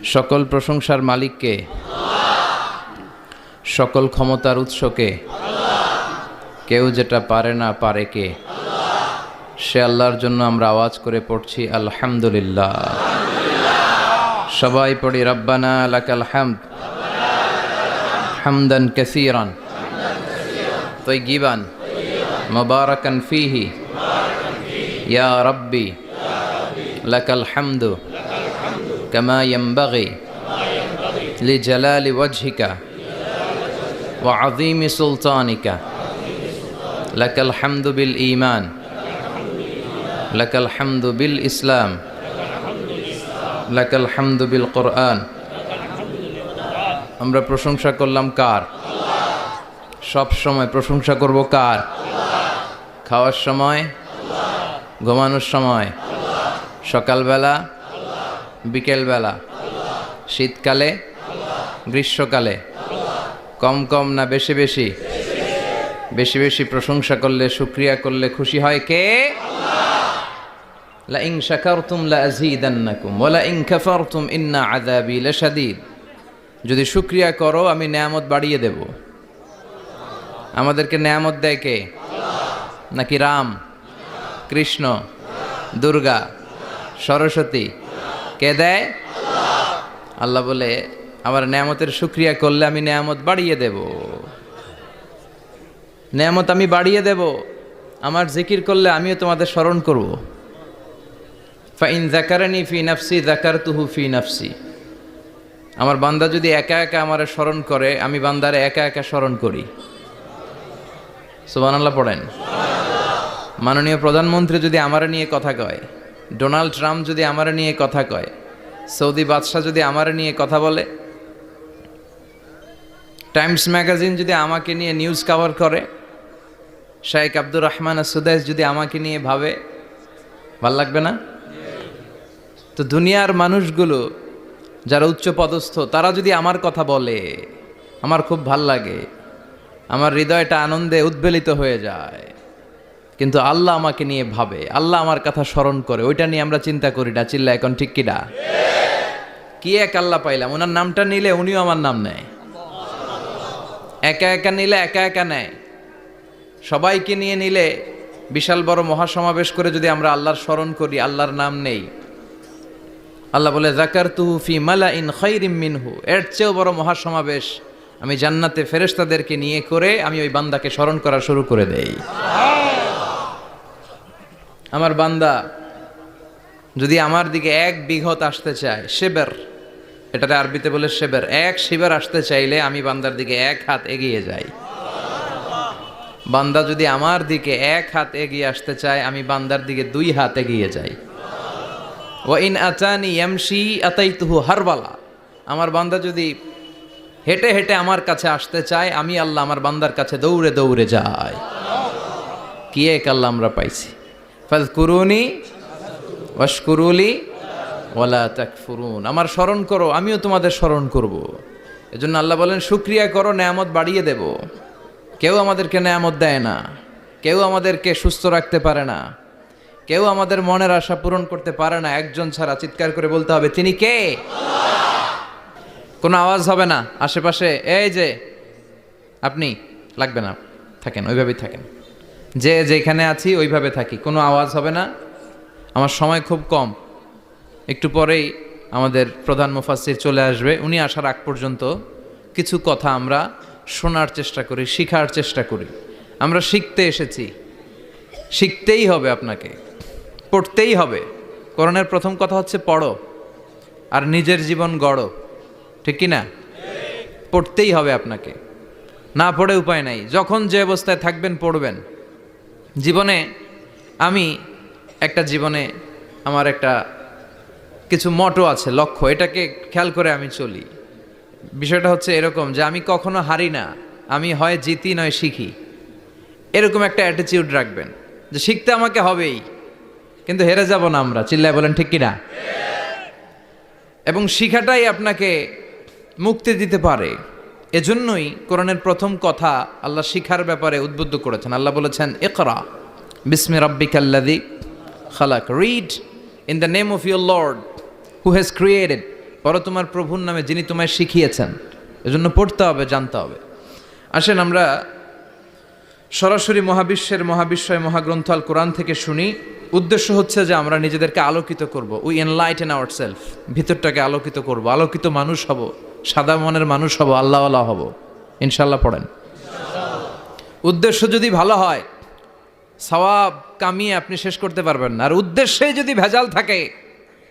সকল প্রশংসার মালিককে, সকল ক্ষমতার উৎসকে, কেউ যেটা পারে না পারে কে, সে আল্লাহর জন্য আমরা আওয়াজ করে পড়ছি আলহামদুলিল্লাহ। সবাই পড়ি রব্বানা লাকাল হামদ হামদান কাসীরান তাইয়িবান মুবারাকান ফীহি ইয়া রাব্বি লাকাল হামদু কামা ইয়ানবাগি লিজালালি ওয়াজহিকা ওয়া আযীমি সুলতানিকা লাকাল হামদু বিল ঈমান লাকাল হামদু বিল ইসলাম লাকাল হামদু বিল কোরআন। আমরা প্রশংসা করলাম কার? সব সময় প্রশংসা করব কার? খাওয়ার সময়, ঘুমানোর সময়, সকালবেলা, বিকেলবেলা, শীতকালে, গ্রীষ্মকালে, কম কম না বেশি বেশি? বেশি বেশি প্রশংসা করলে, শুকরিয়া করলে খুশি হয় কে? লা ইন শাকারতুম লা আযীদান্নাকুম ওয়া লা ইন কাফারতুম ইন্না আযাবি লাশাদীদ। যদি শুকরিয়া করো আমি নেয়ামত বাড়িয়ে দেব। আমাদেরকে নেয়ামত দেয় কে? নাকি রাম, কৃষ্ণ, দুর্গা, সরস্বতী? কে দেয়? আল্লাহ বলে আমার নেয়ামতের শুকরিয়া করলে আমি নেয়ামত বাড়িয়ে দেব। নেয়ামত আমি বাড়িয়ে দেব। আমার জিকির করলে আমিও তোমাদের স্মরণ করব। ফাইন যাকারানি ফি নাফসি যাকারতুহু ফি নাফসি। আমার বান্দা যদি একা একা আমারে স্মরণ করে, আমি বান্দারে একা একা স্মরণ করি। সুবহানাল্লাহ পড়েন। মাননীয় প্রধানমন্ত্রী যদি আমারে নিয়ে কথা কয়, ডোনাল্ড ট্রাম্প যদি আমারে নিয়ে কথা কয়, সৌদি বাদশাহ যদি আমারে নিয়ে কথা বলে, টাইমস ম্যাগাজিন যদি আমাকে নিয়ে নিউজ কভার করে, শাইখ আব্দুর রহমান সুদাইস যদি আমাকে নিয়ে ভাবে, ভাল লাগবে না? তো দুনিয়ার মানুষগুলো যারা উচ্চ পদস্থ, তারা যদি আমার কথা বলে, আমার খুব ভাল লাগে, আমার হৃদয়টা আনন্দে উদ্বেলিত হয়ে যায়। কিন্তু আল্লাহ আমাকে নিয়ে ভাবে, আল্লাহ আমার কথা স্মরণ করে, ওইটা নিয়ে আমরা চিন্তা করি না। চিল্লা এখন ঠিক কিনা? কি এক আল্লাহ পাইলাম, ওনার নামটা নিলে উনিও আমার নাম নেয়। একা একা নিলে একা একা নেয়, সবাইকে নিয়ে নিলে, বিশাল বড় মহাসমাবেশ করে যদি আমরা আল্লাহর স্মরণ করি, আল্লাহর নাম নেই, আল্লাহ বলে যাকারতুহু ফি মালাইন খায়রিম মিনহু। এর চেয়েও বড় মহাসমাবেশ আমি জান্নাতে ফেরেশতাদেরকে নিয়ে করে আমি ওই বান্দাকে স্মরণ করা শুরু করে দেই। আমার বান্দা যদি আমার দিকে এক বিঘত আসতে চায়, শেবের, এটাতে আরবিতে বলে শেবের, এক শিবের আসতে চাইলে আমি বান্দার দিকে এক হাত এগিয়ে যাই। বান্দা যদি আমার দিকে এক হাত এগিয়ে আসতে চায়, আমি বান্দার দিকে দুই হাত এগিয়ে যাই। ওয়া ইন আতানি ইয়ামশি আতাইতুহু হারবালা। আমার বান্দা যদি হেঁটে হেঁটে আমার কাছে আসতে চায়, আমি আল্লাহ আমার বান্দার কাছে দৌড়ে দৌড়ে যাই। কি এক আল্লাহ আমরা পাইছি। ফাযকুরুনি ওয়াশকুরুলি ওয়ালা তাকফুরুন। আমার স্মরণ করো, আমিও তোমাদের স্মরণ করব। এজন্য আল্লাহ বলেন শুকরিয়া করো, নেয়ামত বাড়িয়ে দেব। কেউ আমাদেরকে নেয়ামত দেয় না, কেউ আমাদেরকে সুস্থ রাখতে পারে না, কেউ আমাদের মনের আশা পূরণ করতে পারে না, একজন ছাড়া। চিৎকার করে বলতে হবে তিনি কে? কোনো আওয়াজ হবে না আশেপাশে, এই যে আপনি, লাগবে না, থাকেন ওইভাবেই থাকেন, যে যেখানে আছি ওইভাবে থাকি, কোনো আওয়াজ হবে না। আমার সময় খুব কম, একটু পরেই আমাদের প্রধান মুফাসসির চলে আসবে। উনি আসার আগ পর্যন্ত কিছু কথা আমরা শোনার চেষ্টা করি, শিখার চেষ্টা করি। আমরা শিখতে এসেছি, শিখতেই হবে, আপনাকে পড়তেই হবে। কোরআনের প্রথম কথা হচ্ছে পড়ো আর নিজের জীবন গড়ো, ঠিক কি না? পড়তেই হবে আপনাকে, না পড়ে উপায় নাই। যখন যে অবস্থায় থাকবেন পড়বেন। জীবনে আমি আমার একটা কিছু মটো আছে, লক্ষ্য, এটাকে খেয়াল করে আমি চলি। বিষয়টা হচ্ছে এরকম যে আমি কখনো হারি না, আমি হয় জিতি নয় শিখি, এরকম একটা অ্যাটিটিউড রাখবেন যে শিখতে আমাকে হবেই, কিন্তু হেরে যাব না আমরা। চিল্লায় বলেন ঠিক কিনা? এবং শিখাটাই আপনাকে মুক্তি দিতে পারে। এজন্যই কোরআনের প্রথম কথা আল্লাহ শিখার ব্যাপারে উদ্বুদ্ধ করেছেন। আল্লাহ বলেছেন ইকরা বিসমি রাব্বিকাল্লাযী খালাক, read in the name of your lord who has created পড়ো তোমার প্রভুর নামে যিনি তোমায় শিখিয়েছেন। এজন্য পড়তে হবে, জানতে হবে। আসেন আমরা সরাসরি মহাবিশ্বয় মহাগ্রন্থ আল কোরআন থেকে শুনি। উদ্দেশ্য হচ্ছে যে আমরা নিজেদেরকে আলোকিত করব, উই এনলাইটেন আওয়ারসেলফ, ভিতরটাকে আলোকিত করব, আলোকিত মানুষ হব, সাদা মনের মানুষ হব, আল্লাহওয়ালা হব ইনশাল্লাহ। পড়েন। উদ্দেশ্য যদি ভালো হয় সওয়াব কামিয়ে আপনি শেষ করতে পারবেন না, আর উদ্দেশ্যে যদি ভেজাল থাকে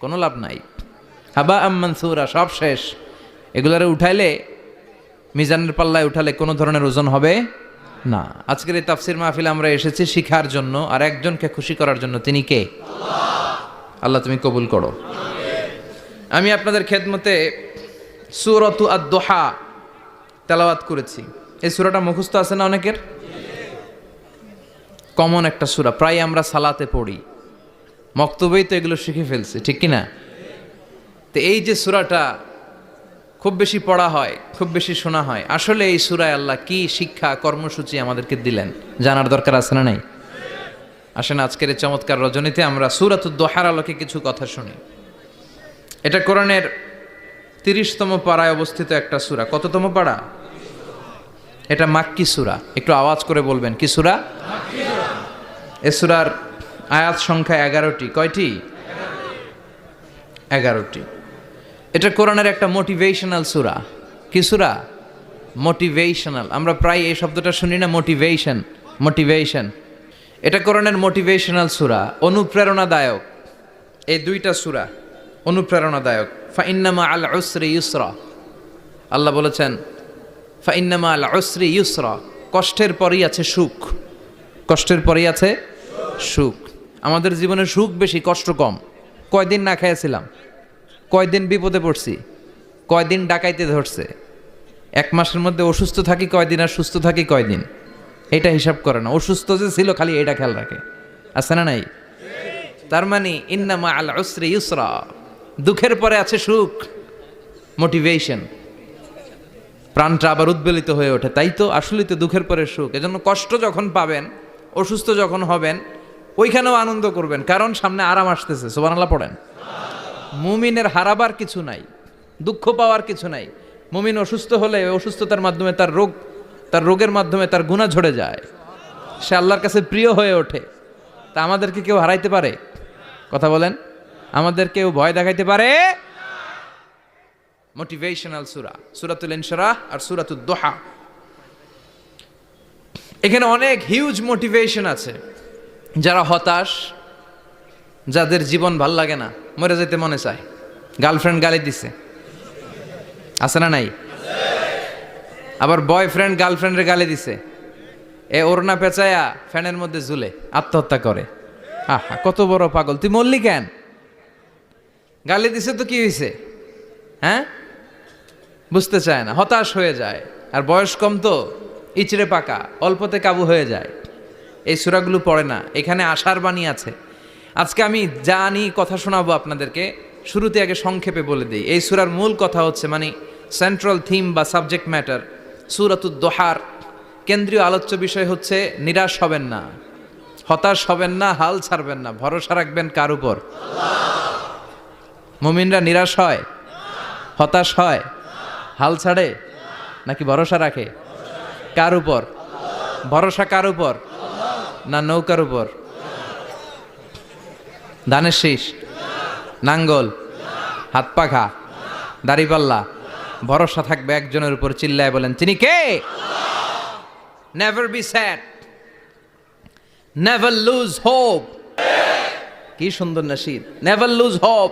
কোনো লাভ নাই। হাবা মানসুরা, সব শেষ। এগুলারে উঠাইলে, মিজানের পাল্লায় উঠালে কোনো ধরনের ওজন হবে না। আজকের এই তাফসির মাহফিলে আমরা এসেছি শিখার জন্য আর একজনকে খুশি করার জন্য। তিনি কে? আল্লাহ তুমি কবুল করো। আমি আপনাদের খেদমতে সূরাতু আদ-দুহা তেলাওয়াত করেছি। এই সূরাটা মুখস্থ আছে না অনেকের? কমন একটা সূরা, প্রায় আমরা সালাতে পড়ি, মক্তবেই তো এগুলো শিখে ফেলছি, ঠিক কিনা? তো এই যে সূরাটা খুব বেশি পড়া হয়, খুব বেশি শোনা হয়, আসলে এই সূরায় আল্লাহ কি শিক্ষা কর্মসূচি আমাদেরকে দিলেন জানার দরকার আছে না নাই? আসেন আজকের এই চমৎকার রজনীতে আমরা সূরাতুদ দুহার আলোকে কিছু কথা শুনি। এটা কোরআনের 30তম পারায় অবস্থিত একটা সূরা। কততম পারা? এটা মাক্কি সূরা। একটু আওয়াজ করে বলবেন, কি সূরা? মাক্কি সূরা। এই সূরার আয়াত সংখ্যা 11টি। কয়টি? 11টি। এটা কোরআনের একটা মোটিভেশনাল সূরা। কি সূরা? মোটিভেশনাল। আমরা প্রায় এই শব্দটা শুনি না, মোটিভেশন। এটা কোরআনের মোটিভেশনাল সূরা, অনুপ্রেরণাদায়ক। এই দুইটা সূরা অনুপ্রেরণাদায়ক। ফাইন্নামা আল উসরি ইউসরা, আল্লাহ বলেছেন ফাইন্নামা আল উসরি ইউসরা, কষ্টের পরেই আছে সুখ। কষ্টের পরেই আছে সুখ। আমাদের জীবনে সুখ বেশি, কষ্ট কম। কয়দিন না খেয়েছিলাম, কয়দিন বিপদে পড়ছি, কয়দিন ডাকাইতে ধরছে, 1 মাসের মধ্যে অসুস্থ থাকি কয়দিন আর সুস্থ থাকি কয়দিন, এটা হিসাব করে না। অসুস্থ যে ছিল খালি এটা খেয়াল রাখে, আছে না নাই? তার মানে ইন্নামা আল উসরি ইউসরা, দুঃখের পরে আছে সুখ, মোটিভেশন। প্রাণটা আবার উদ্বেলিত হয়ে ওঠে, তাই তো আসলেই তো দুঃখের পরে সুখ। এজন্য কষ্ট যখন পাবেন, অসুস্থ যখন হবেন, ওইখানেও আনন্দ করবেন, কারণ সামনে আরাম আসতেছে। সুবহানাল্লাহ পড়েন। মুমিনের হারাবার কিছু নাই, দুঃখ পাওয়ার কিছু নাই। মুমিন অসুস্থ হলে অসুস্থতার মাধ্যমে তার রোগের মাধ্যমে তার গুনাহ ঝরে যায়, সে আল্লাহর কাছে প্রিয় হয়ে ওঠে। তা আমাদেরকে কেউ হারাইতে পারে? কথা বলেন, আমাদের কেউ ভয় দেখাইতে পারে? মোটিভেশনাল সূরা, সূরাতুল ইনশিরাহ আর সূরাতুদ দুহা। এখানে অনেক হিউজ মোটিভেশন আছে। যারা হতাশ, যাদের জীবন ভাল লাগে না, মরে যেতে মনে চায়, গার্লফ্রেন্ড গালি দিছে, আছে না নাই? আবার বয়ফ্রেন্ড গার্লফ্রেন্ডের গালি দিছে, এ ওড়না পেঁচায়া ফ্যানের মধ্যে ঝুলে আত্মহত্যা করে। আহা, কত বড় পাগল, তুই মরলি কেন? গালি দিছে তো কি হয়েছে? হ্যাঁ, বুঝতে চায় না, হতাশ হয়ে যায়। আর বয়স কম তো, ইচড়ে পাকা, অল্পতে কাবু হয়ে যায়। এই সূরাগুলো পড়ে না। এখানে আশার বাণী আছে। আজকে আমি জানি কথা শোনাবো আপনাদেরকে, শুরুতে আগে সংক্ষেপে বলে দিই। এই সূরার মূল কথা হচ্ছে, মানে সেন্ট্রাল থিম বা সাবজেক্ট ম্যাটার, সূরাতুদ দুহার কেন্দ্রীয় আলোচ্য বিষয় হচ্ছে নিরাশ হবেন না, হতাশ হবেন না, হাল ছাড়বেন না। ভরসা রাখবেন কার উপর? মুমিনরা নিরাশ হয়, হতাশ হয়, হাল ছাড়ে নাকি ভরসা রাখে? কার উপর ভরসা? কার উপর? না নৌকার উপর, ধানের শীষ, নাঙ্গল, হাত পাখা, দাড়িপাল্লা? ভরসা থাকবে একজনের উপর। চিল্লায় বলেন, তিনি কে? Never be sad, never lose hope. কি সুন্দর নাশিদ, never lose hope,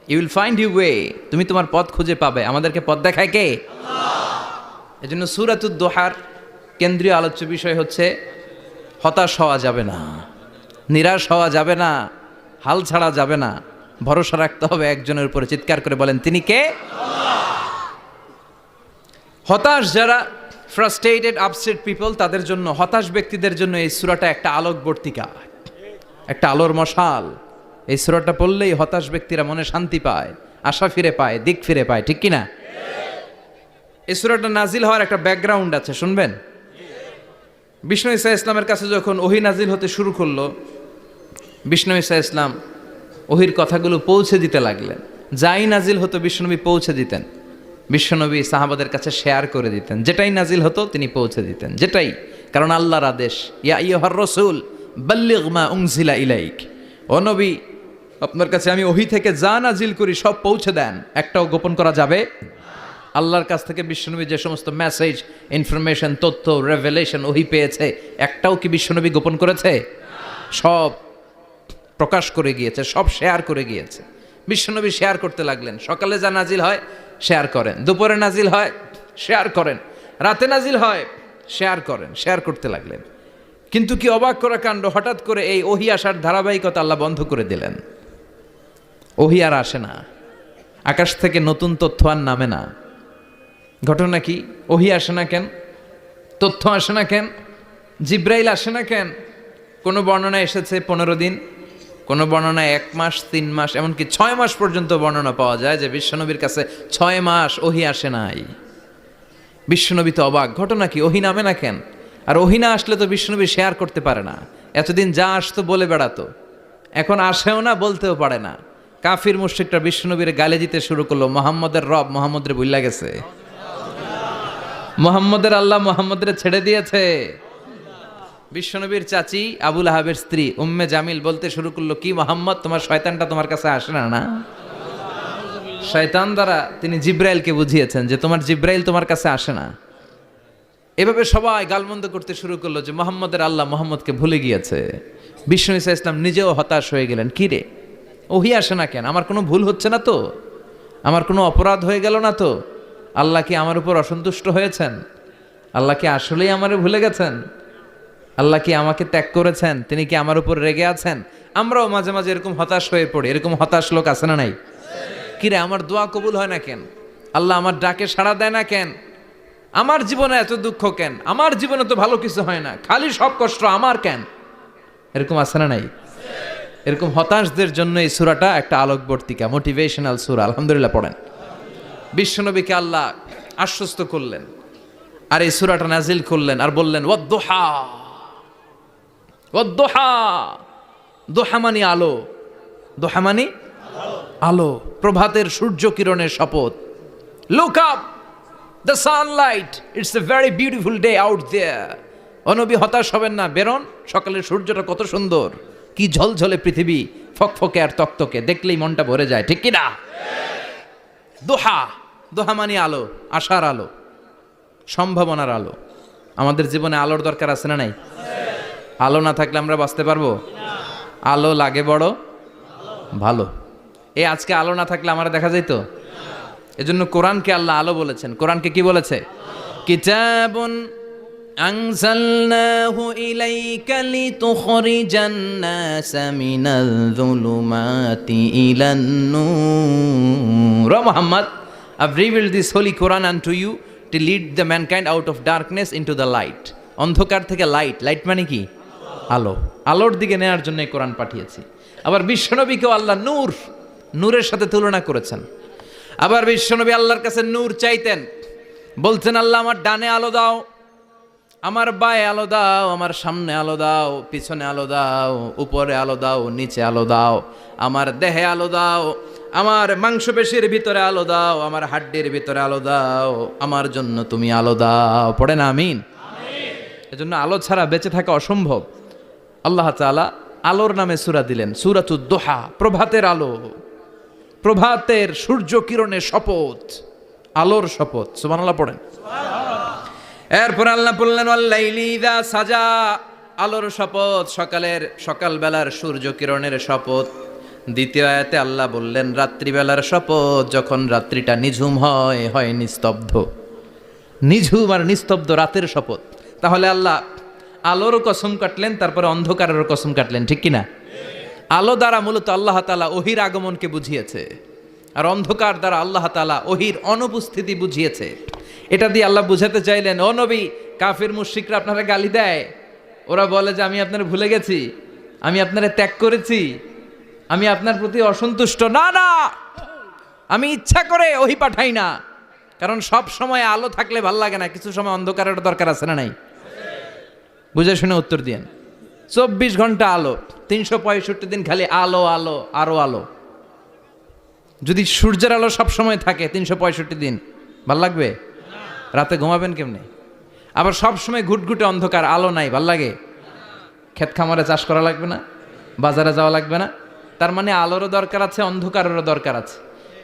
you will find you way. তুমি তোমার পথ খুঁজে পাবে। আমাদেরকে পথ দেখায় কে? এজন্য সূরাতুদ দুহার কেন্দ্রীয় আলোচ্য বিষয় হচ্ছে হতাশ হওয়া যাবে না, নিরাশ হওয়া যাবে না, হাল ছাড়া যাবে না, ভরসা রাখতে হবে একজনের উপরে। চিৎকার করে বলেন, তিনি কে? হতাশ যারা, ফ্রাস্ট্রেটেড আপসেট পিপল, তাদের জন্য, হতাশ ব্যক্তিদের জন্য এই সূরাটা একটা আলোকবর্তিকা, একটা আলোর মশাল। এই সূরাটা পড়লেই হতাশ ব্যক্তিরা মনে শান্তি পায়, আশা ফিরে পায়, দিক ফিরে পায়, ঠিক কিনা? এই সূরাটা নাজিল হওয়ার একটা ব্যাকগ্রাউন্ড আছে, শুনবেন। বিষ্ণু ঈসা ইসলামের কাছে যখন ওহী নাজিল হতে শুরু করলো, বিষ্ণু ঈসা ইসলাম ওহীর কথাগুলো পৌঁছে দিতে লাগলেন। যাই নাজিল হতো বিশ্বনবী পৌঁছে দিতেন, বিশ্বনবী সাহাবাদের কাছে শেয়ার করে দিতেন, যেটাই নাজিল হতো তিনি পৌঁছে দিতেন, যেটাই, কারণ আল্লাহর আদেশ, ইয়া আইয়ুহার রাসূল বাল্লিগ মা উনজিলা ইলাইক, ও নবী আপনার কাছে আমি ওহী থেকে যা নাজিল করি সব পৌঁছে দেন, একটাও গোপন করা যাবে। আল্লাহর কাছ থেকে বিশ্বনবী যে সমস্ত মেসেজ, ইনফরমেশন, তথ্য, রেভেলেশন ওহী পেয়েছে, একটাও কি বিশ্বনবী গোপন করেছে? সব প্রকাশ করে গিয়েছে, সব শেয়ার করে গিয়েছে। বিশ্বনবী শেয়ার করতে লাগলেন, সকালে যা নাজিল হয় শেয়ার করেন, দুপুরে নাজিল হয় শেয়ার করেন, রাতে নাজিল হয় শেয়ার করেন, শেয়ার করতে লাগলেন। কিন্তু কি অবাক করা কাণ্ড, হঠাৎ করে এই ওহী আসার ধারাবাহিকতা আল্লাহ বন্ধ করে দিলেন। ওহী আর আসে না, আকাশ থেকে নতুন তথ্য আর নামে না। ঘটনা কি? ওহী আসে না কেন? তথ্য আসে না কেন? জিব্রাইল আসে না কেন? কোনো বর্ণনা এসেছে 15 দিন, কোনো বর্ণনায় 1 মাস, 3 মাস, এমনকি 6 মাস পর্যন্ত বর্ণনা পাওয়া যায় যে বিশ্বনবীর কাছে 6 মাস ওহী আসে নাই। বিশ্বনবী তো অবাক, ঘটনা কি? ওহী নামে না কেন? আর ওহী না আসলে তো বিশ্বনবী শেয়ার করতে পারে না। এতদিন যা আসতো বলে বেড়াতো, এখন আসেও না, বলতেও পারে না। কাফির মুশরিকরা বিশ্বনবীর গালে দিতে শুরু করলো, মুহাম্মদের রব মুহাম্মদরে ভুইলা গেছে, মুহাম্মদের আল্লাহ মুহাম্মদরে ছেড়ে দিয়েছে। বিশ্বনবীর চাচি আবুল আহাবের স্ত্রী উম্মে জামিল বলতে শুরু করলো, কি মুহাম্মদ, তোমার শয়তানটা তোমার কাছে আসে না? না, শয়তান দ্বারা তিনি জিব্রাইলকে বুঝিয়েছেন যে তোমার জিব্রাইল তোমার কাছে আসে না। এভাবে সবাই গালমন্দ করতে শুরু করলো যে মুহাম্মদের আল্লাহ মুহাম্মদকে ভুলে গিয়েছে। বিষ্ণু ঈসা ইসলাম নিজেও হতাশ হয়ে গেলেন, কি রে ওহী আসে না কেন? আমার কোনো ভুল হচ্ছে না তো? আমার কোনো অপরাধ হয়ে গেল না তো? আল্লাহ কি আমার উপর অসন্তুষ্ট হয়েছেন? আল্লাহ কি আসলেই আমারে ভুলে গেছেন? আল্লাহ কি আমাকে ত্যাগ করেছেন? তিনি কি আমার উপর রেগে আছেন? আমরাও মাঝে মাঝে এরকম হতাশ হয়ে পড়ি। এরকম হতাশ লোক আছে না নাই? কিরে আমার দোয়া কবুল হয় না কেন? আল্লাহ আমার ডাকে সাড়া দেয় না কেন? আমার জীবনে এত দুঃখ কেন? আমার জীবনে তো ভালো কিছু হয় না, খালি সব কষ্ট আমার কেন? এরকম আছে না নাই? এরকম হতাশদের জন্য এই সূরাটা একটা আলোকবর্তিকা, মোটিভেশনাল সূরা। আলহামদুলিল্লাহ পড়েন। বিশ্বনবীকে আল্লাহ আশ্বস্ত করলেন আর এই সূরাটা নাজিল করলেন আর বললেন, ওয়াদ-দুহা, ওয়াদ-দুহা, দুহা মানে আলো, দুহা মানে আলো, প্রভাতের সূর্য কিরণের শপথ। Look up, the sunlight, it's a very beautiful day out there. ও নবী হতাশ হবেন না, বেরোন, সকালের সূর্যটা কত সুন্দর, কি ঝলঝলে পৃথিবী, ফকফকে আর তকতকে, দেখলেই মনটা ভরে যায়, ঠিক কি না? দোহা, দোহা মানে আলো, আশার আলো, সম্ভাবনার আলো। আমাদের জীবনে আলোর দরকার আছে না নাই? আলো না থাকলে আমরা বাঁচতে পারবো? আলো লাগে বড় ভালো। এই আজকে আলো না থাকলে আমরা দেখা যাইত? এজন্য কোরআনকে আল্লাহ আলো বলেছেন। কোরআনকে কি বলেছে? কিতাবুন আনজালনাহু ইলাইকা লিতুখরিজান নাসা মিনাল যুলুমাতি ইলান নূর। ও Muhammad, I've revealed this holy Quran unto you to lead the mankind out of darkness into the light. অন্ধকার থেকে লাইট, লাইট মানে কি? আলো, আলোর দিকে নেয়ার জন্য এই কোরআন পাঠিয়েছি। আবার বিশ্বনবীকেও আল্লাহ নূর, নূরের সাথে তুলনা করেছেন। আবার বিশ্বনবী আল্লাহর কাছে নূর চাইতেন, বলছেন, আল্লাহ আমার ডানে আলো দাও, আমার বায়ে আলো দাও, আমার সামনে আলো দাও, পিছনে আলো দাও, উপরে আলো দাও, নিচে আলো দাও, আমার দেহে আলো দাও, আমার মাংসপেশির ভিতরে আলো দাও, আমার হাড্ডির ভিতরে আলো দাও, আমার জন্য তুমি আলো দাও। পড়ে না আমিন? এজন্য আলো ছাড়া বেঁচে থাকা অসম্ভব। আল্লাহ তাআলা আলোর নামে সূরা দিলেন, সূরাতুদ দুহা, প্রভাতের আলো, প্রভাতের সূর্য কিরণের শপথ, আলোর শপথ। সুবহানাল্লাহ পড়েন। এরপর আল্লাহ বললেন, ওয়াল্লাইলি ইযা সাজা, আলোর শপথ, সকালের, সকালবেলার সূর্য কিরণের শপথ। দ্বিতীয় আয়াতে আল্লাহ বললেন, রাত্রিবেলার শপথ, যখন রাত্রিটা নিঝুম হয়, হয় নিস্তব্ধ, নিঝুম আর নিস্তব্ধ রাতের শপথ। তাহলে আল্লাহ আলোরও কসম কাটলেন, তারপরে অন্ধকারেরও কসম কাটলেন, ঠিক কিনা? আলো দ্বারা মূলত আল্লাহ তাআলা ওহীর আগমনকে বুঝিয়েছে, আর অন্ধকার দ্বারা আল্লাহ তাআলা ওহীর অনুপস্থিতি বুঝিয়েছে। এটা দিয়ে আল্লাহ বুঝাতে চাইলেন, ও নবী, কাফির মুশরিকরা আপনারা গালি দেয়, ওরা বলে যে আমি আপনারা ভুলে গেছি, আমি আপনারা ত্যাগ করেছি, আমি আপনার প্রতি অসন্তুষ্ট। না না, আমি ইচ্ছা করে ওহী পাঠাই না, কারণ সব সময় আলো থাকলে ভাল লাগে না, কিছু সময় অন্ধকারের দরকার আছে না নাই? বুঝে শুনে উত্তর দিয়েন। 24 ঘন্টা আলো, 365 দিন খালি আলো, আলো, আরো আলো। যদি সূর্যের আলো সবসময় থাকে 365 দিন, ভাল লাগবে? রাতে ঘুমাবেন কেমনে? আবার সবসময় ঘুটঘুটে অন্ধকার, আলো নাই, ভাল লাগে? ক্ষেত খামারে চাষ করা লাগবে না? বাজারে যাওয়া লাগবে না? তার মানে আলোরও দরকার আছে, অন্ধকারেরও দরকার আছে।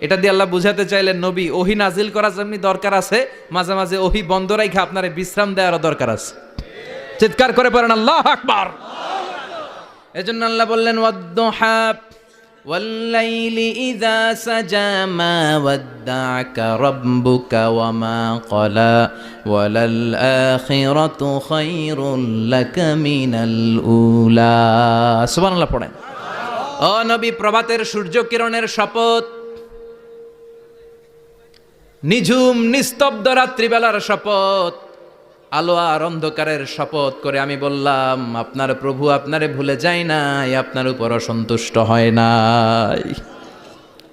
এটা দিয়ে আল্লাহ বুঝাতে চাইলেন, নবী ওহী নাজিল করা যেমনি দরকার আছে, মাঝে মাঝে ওহী বন্ধ রাইখা আপনারে বিশ্রাম দেওয়ারও দরকার আছে। চিৎকার করে পড়েন আল্লাহু আকবার। এজন্য আল্লাহ বললেন ওয়াদ-দুহা ওয়াল-লাইলি ইযা সাজা মা ওয়াদ্দা'আকা রাব্বুকা ওয়া মা ক্বালা ওয়ালাল আখিরাতু খায়রুল লাকা মিনাল উলা। সুবহানাল্লাহ পড়েন। ও নবী, প্রভাতের সূর্য কিরণের শপথ, নিঝুম নিস্তব্ধ রাত্রিবেলার শপথ, আলো আর অন্ধকারের শপথ করে আমি বললাম, আপনার প্রভু আপনারে ভুলে যায় নাই, আপনার উপর অসন্তুষ্ট হয় নাই।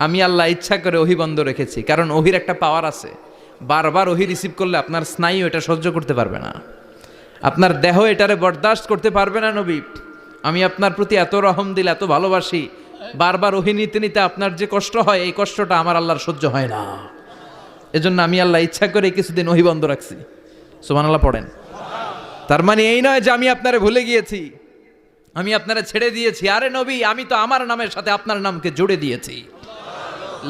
আমি আল্লাহ ইচ্ছা করে ওহী বন্ধ রেখেছি, কারণ ওহীর একটা পাওয়ার আছে। বারবার ওহী রিসিভ করলে আপনার স্নায়ু এটা সহ্য করতে পারবে না, আপনার দেহ এটারে বরদাস্ত করতে পারবে না। নবী, আমি আপনার প্রতি এত রহম দিল, এত ভালোবাসি, বারবার ওহী নিতে নিতে আপনার যে কষ্ট হয়, এই কষ্টটা আমার আল্লাহর সহ্য হয় না। এজন্য আমি আল্লাহ ইচ্ছা করে কিছুদিন ওহী বন্ধ রাখছি। সুবহানাল্লাহ পড়েন। তার মানে এই নয় যে আমি আপনারে ভুলে গিয়েছি, আমি আপনারে ছেড়ে দিয়েছি। আরে নবী, আমি তো আমার নামের সাথে আপনার নামকে জুড়ে দিয়েছি।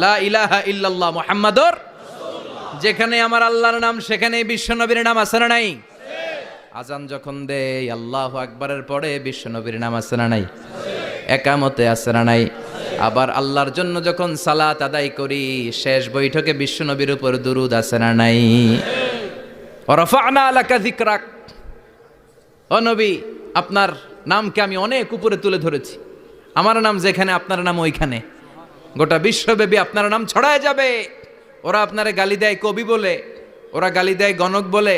লা ইলাহা ইল্লাল্লাহ মুহাম্মাদুর রাসূলুল্লাহ। যেখানে আমার আল্লাহর নাম, সেখানেই বিশ্বনবীর নাম আছে না নাই? আজান যখন দেই আল্লাহু আকবারের পরে বিশ্বনবীর নাম আছে না নাই? একামতে আছে না নাই? আবার আল্লাহর জন্য যখন সালাত আদায় করি, শেষ বৈঠকে বিশ্বনবীর উপর দুরূদ আছে না নাই? রাফা'না লাকা যিকরাক। ও নবী, আপনার নামকে আমি অনেক উপরে তুলে ধরেছি। আমার নাম যেখানে, আপনার নাম ওইখানে। গোটা বিশ্বব্যাপী আপনার নাম ছড়ায় যাবে। ওরা আপনারে গালি দেয় কবি বলে, ওরা গালি দেয় গণক বলে,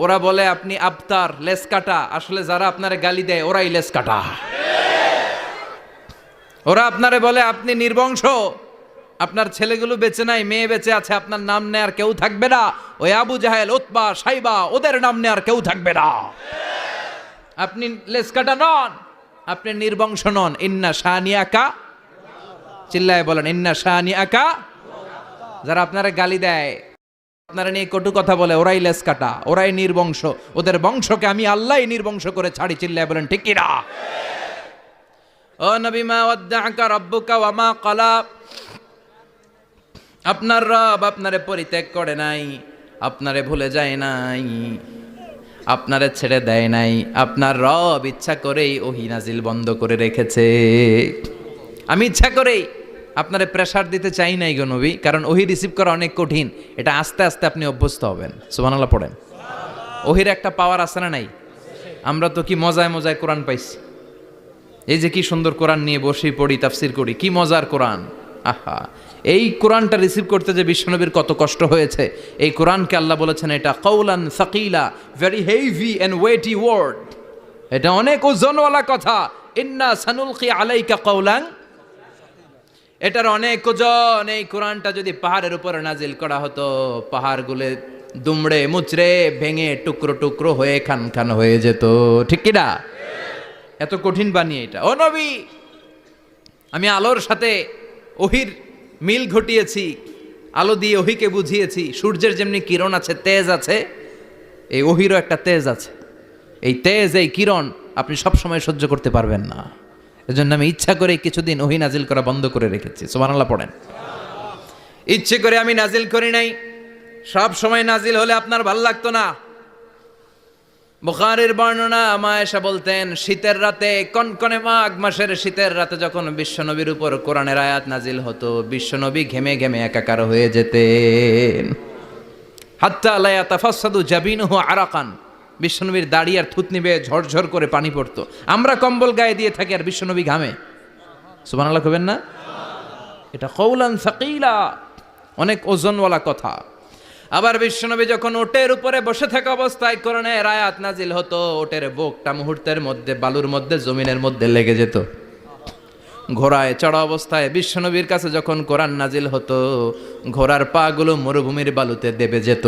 ওরা বলে আপনি আবতার, লেস কাটা। আসলে যারা আপনারে গালি দেয় ওরাই লেস কাটা। ওরা আপনারে বলে আপনি নির্বংশ, আপনার ছেলেগুলো বেঁচে নাই, মেয়ে বেঁচে আছে, আপনার নাম নেয়ার কেউ থাকবে না। ওই আবু জাহেল, উতবা, সাইবা, ওদের নাম নেয়ার কেউ থাকবে না। আপনি লেসকাটা নন, আপনি নির্বংশ নন। ইন্না শানিয়াকা, চিল্লায় বলেন ইন্না শানিয়াকা। যারা আপনারা গালি দেয়, আপনারা নিয়ে কটু কথা বলে, ওরাই লেসকাটা, ওরাই নির্বংশ। ওদের বংশকে আমি আল্লাহই নির্বংশ করে ছাড়ি। চিল্লায় বলেন ঠিক কি না? ও নবী, মা ওয়াদ্দা'আকা রাব্বুকা ওয়া মা ক্বালা। আপনার রব আপনারে পরিত্যাগ করে নাই, আপনারে ভুলে যায় নাই, আপনারে ছেড়ে দেয় নাই। আপনার রব ইচ্ছা করেই ওহী নাজিল বন্ধ করে রেখেছে। আমি ইচ্ছা করেই আপনারে প্রেসার দিতে চাই নাই গো নবী, কারণ ওহী রিসিভ করা অনেক কঠিন। এটা আস্তে আস্তে আপনি অভ্যস্ত হবেন। সুবহানাল্লাহ পড়েন। ওহীর একটা পাওয়ার আছে না নাই? আমরা তো কি মজায় মজায় কোরআন পাইছি। এই যে কি সুন্দর কোরআন নিয়ে বসে পড়ি, তাফসির করি, কি মজার কোরআন। আহা, এই কোরআনটা রিসিভ করতে যে বিশ্বনবীর কত কষ্ট হয়েছে। এই কোরআনকে আল্লাহ বলেছেন এটা কওলান সাকিলা, very heavy and weighty word. এটা অনেক ওজনওয়ালা কথা। ইন্না সানুলকি আলাইকা কওলান, এটার অনেক ওজন। এই কোরআনটা যদি পাহাড়ের উপরে নাজিল করা হতো, পাহাড়গুলো দুমড়ে মুচড়ে ভেঙে টুকরো টুকরো হয়ে খান খান হয়ে যেত। ঠিক কি না? এত কঠিন বানিয়ে এটা। ও নবী, আমি আলোর সাথে ওহীর মিল ঘটিয়েছি, আলো দিয়ে ওহীকে বুঝিয়েছি। সূর্যের যেমনি কিরণ আছে, তেজ আছে, এই ওহীরও একটা তেজ আছে। এই তেজ, এই কিরণ আপনি সব সময় সহ্য করতে পারবেন না। এজন্য আমি ইচ্ছা করে কিছুদিন ওহী নাজিল করা বন্ধ করে রেখেছি। সুবহানাল্লাহ পড়েন। ইচ্ছে করে আমি নাজিল করি নাই। সব সময় নাজিল হলে আপনার ভাল লাগতো না। বুখারীর বর্ণনা, মা আয়েশা বলতেন, শীতের রাতে, কনকনে মাঘ মাসের শীতের রাতে যখন বিশ্বনবীর উপর কোরআনের আয়াত নাজিল হতো, বিশ্বনবী ঘেমে ঘেমে একাকার হয়ে যেতেন। হাত্তা লা ইয়াতাফাসসাদু জাবিনুহু আরাকান। বিশ্বনবীর দাড়ি আর থুতনি বেয়ে ঝরঝর করে পানি পড়তো। আমরা কম্বল গায়ে দিয়ে থাকি আর বিশ্বনবী ঘামে। সুবহানাল্লাহ কবেন না? এটা কওলান সাকিলা, অনেক ওজনওয়ালা কথা। আবার বিশ্বনবী যখন ওটের উপরে বসে থাকা অবস্থায় কোরআনের আয়াত নাজিল হতো, ওটের বুকটা মুহূর্তের মধ্যে বালুর মধ্যে, জমিনের মধ্যে লেগে যেত। ঘোড়ায় চড়া অবস্থায় বিশ্বনবীর কাছে যখন কোরআন নাজিল হতো, ঘোড়ার পা গুলো মরুভূমির বালুতে দেবে যেত।